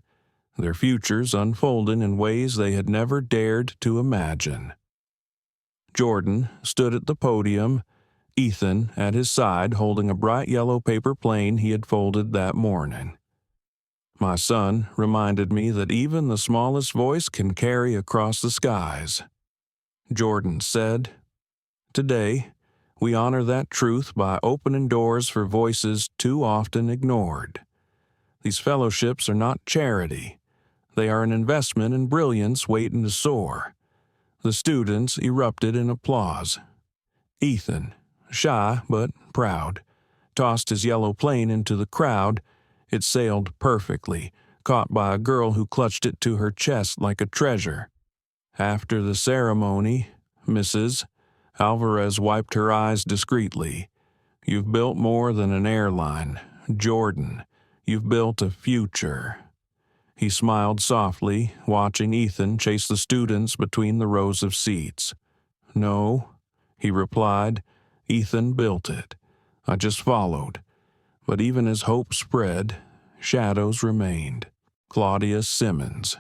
their futures unfolding in ways they had never dared to imagine. Jordan stood at the podium, Ethan at his side holding a bright yellow paper plane he had folded that morning. "My son reminded me that even the smallest voice can carry across the skies," Jordan said. "Today, we honor that truth by opening doors for voices too often ignored. These fellowships are not charity. They are an investment in brilliance waiting to soar." The students erupted in applause. Ethan, shy but proud, tossed his yellow plane into the crowd. It sailed perfectly, caught by a girl who clutched it to her chest like a treasure. After the ceremony, Mrs. Alvarez wiped her eyes discreetly. "You've built more than an airline, Jordan. You've built a future." He smiled softly, watching Ethan chase the students between the rows of seats. "No," he replied, "Ethan built it. I just followed." But even as hope spread, shadows remained. Claudia Simmons,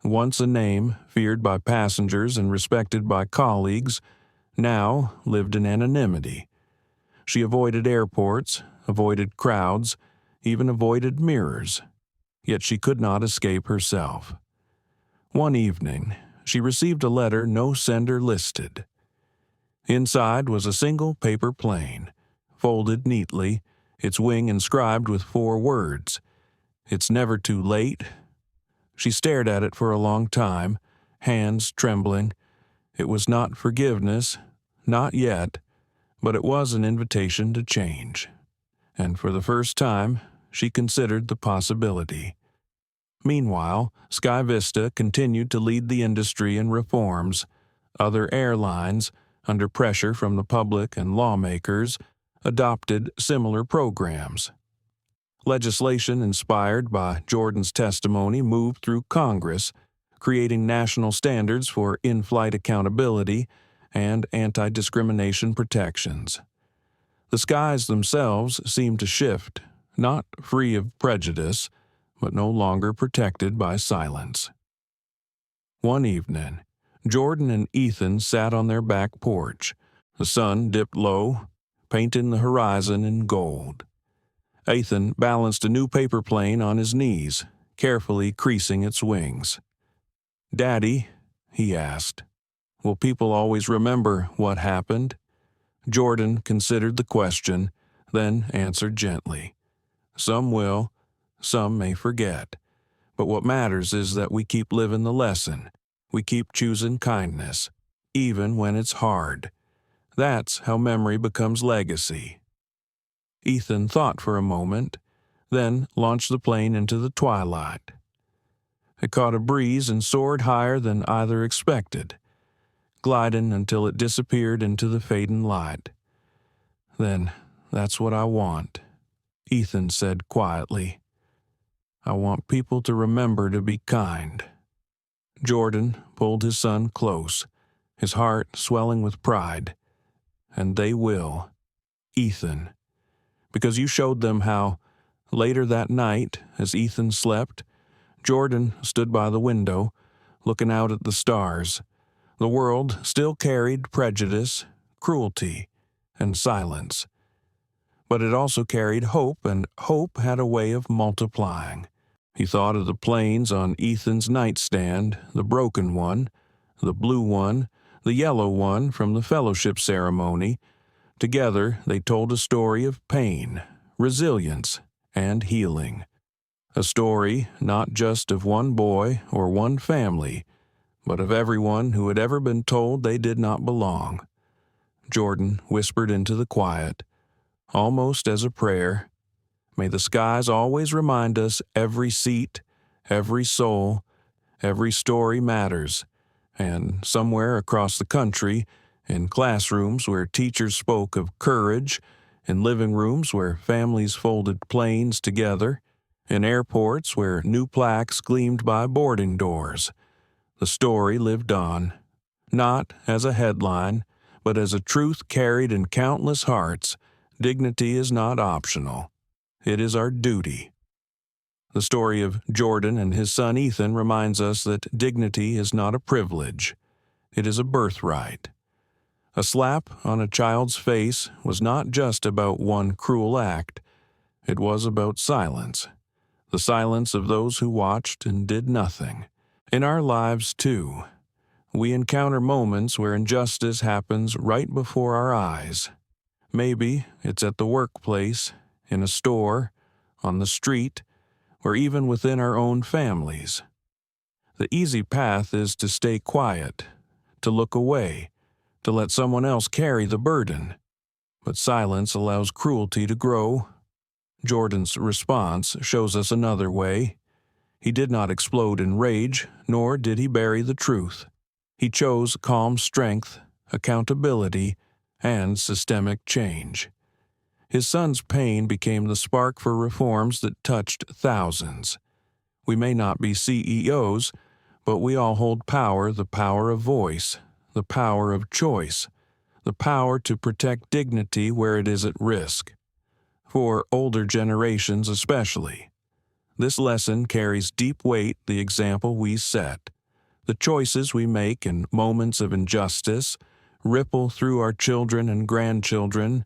once a name feared by passengers and respected by colleagues, now lived in anonymity. She avoided airports, avoided crowds, even avoided mirrors. Yet she could not escape herself. One evening, she received a letter no sender listed. Inside was a single paper plane, folded neatly, its wing inscribed with 4 words, "It's never too late." She stared at it for a long time, hands trembling. It was not forgiveness, not yet, but it was an invitation to change. And for the first time, she considered the possibility. Meanwhile, SkyVista continued to lead the industry in reforms. Other airlines, under pressure from the public and lawmakers, adopted similar programs. Legislation inspired by Jordan's testimony moved through Congress, creating national standards for in-flight accountability and anti-discrimination protections. The skies themselves seemed to shift, not free of prejudice, but no longer protected by silence. One evening, Jordan and Ethan sat on their back porch. The sun dipped low, painting the horizon in gold. Ethan balanced a new paper plane on his knees, carefully creasing its wings. "Daddy," he asked, "will people always remember what happened?" Jordan considered the question, then answered gently. "Some will, some may forget. But what matters is that we keep living the lesson. We keep choosing kindness, even when it's hard. That's how memory becomes legacy." Ethan thought for a moment, then launched the plane into the twilight. It caught a breeze and soared higher than either expected, gliding until it disappeared into the fading light. "Then that's what I want," Ethan said quietly. "I want people to remember to be kind." Jordan pulled his son close, his heart swelling with pride. "And they will, Ethan. Because you showed them how." Later that night, as Ethan slept, Jordan stood by the window, looking out at the stars. The world still carried prejudice, cruelty, and silence. But it also carried hope, and hope had a way of multiplying. He thought of the planes on Ethan's nightstand, the broken one, the blue one, the yellow one from the fellowship ceremony. Together, they told a story of pain, resilience, and healing. A story not just of one boy or one family, but of everyone who had ever been told they did not belong. Jordan whispered into the quiet, almost as a prayer, "May the skies always remind us every seat, every soul, every story matters." And somewhere across the country, in classrooms where teachers spoke of courage, in living rooms where families folded planes together, in airports where new plaques gleamed by boarding doors, the story lived on, not as a headline, but as a truth carried in countless hearts. Dignity is not optional. It is our duty. The story of Jordan and his son Ethan reminds us that dignity is not a privilege. It is a birthright. A slap on a child's face was not just about one cruel act. It was about silence. The silence of those who watched and did nothing. In our lives, too, we encounter moments where injustice happens right before our eyes. Maybe it's at the workplace, in a store, on the street, or even within our own families. The easy path is to stay quiet, to look away, to let someone else carry the burden. But silence allows cruelty to grow. Jordan's response shows us another way. He did not explode in rage, nor did he bury the truth. He chose calm strength, accountability, and systemic change. His son's pain became the spark for reforms that touched thousands. We may not be CEOs, but we all hold power, the power of voice, the power of choice, the power to protect dignity where it is at risk. For older generations especially, this lesson carries deep weight. The example we set, the choices we make in moments of injustice, ripple through our children and grandchildren.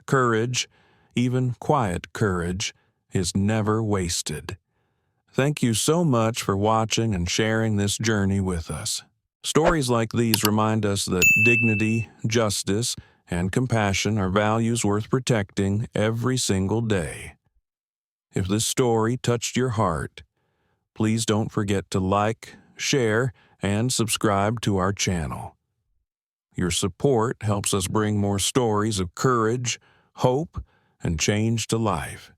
Courage, even quiet courage, is never wasted. Thank you so much for watching and sharing this journey with us. Stories like these remind us that dignity, justice, and compassion are values worth protecting every single day. If this story touched your heart, please don't forget to like, share, and subscribe to our channel. Your support helps us bring more stories of courage, hope, and change to life.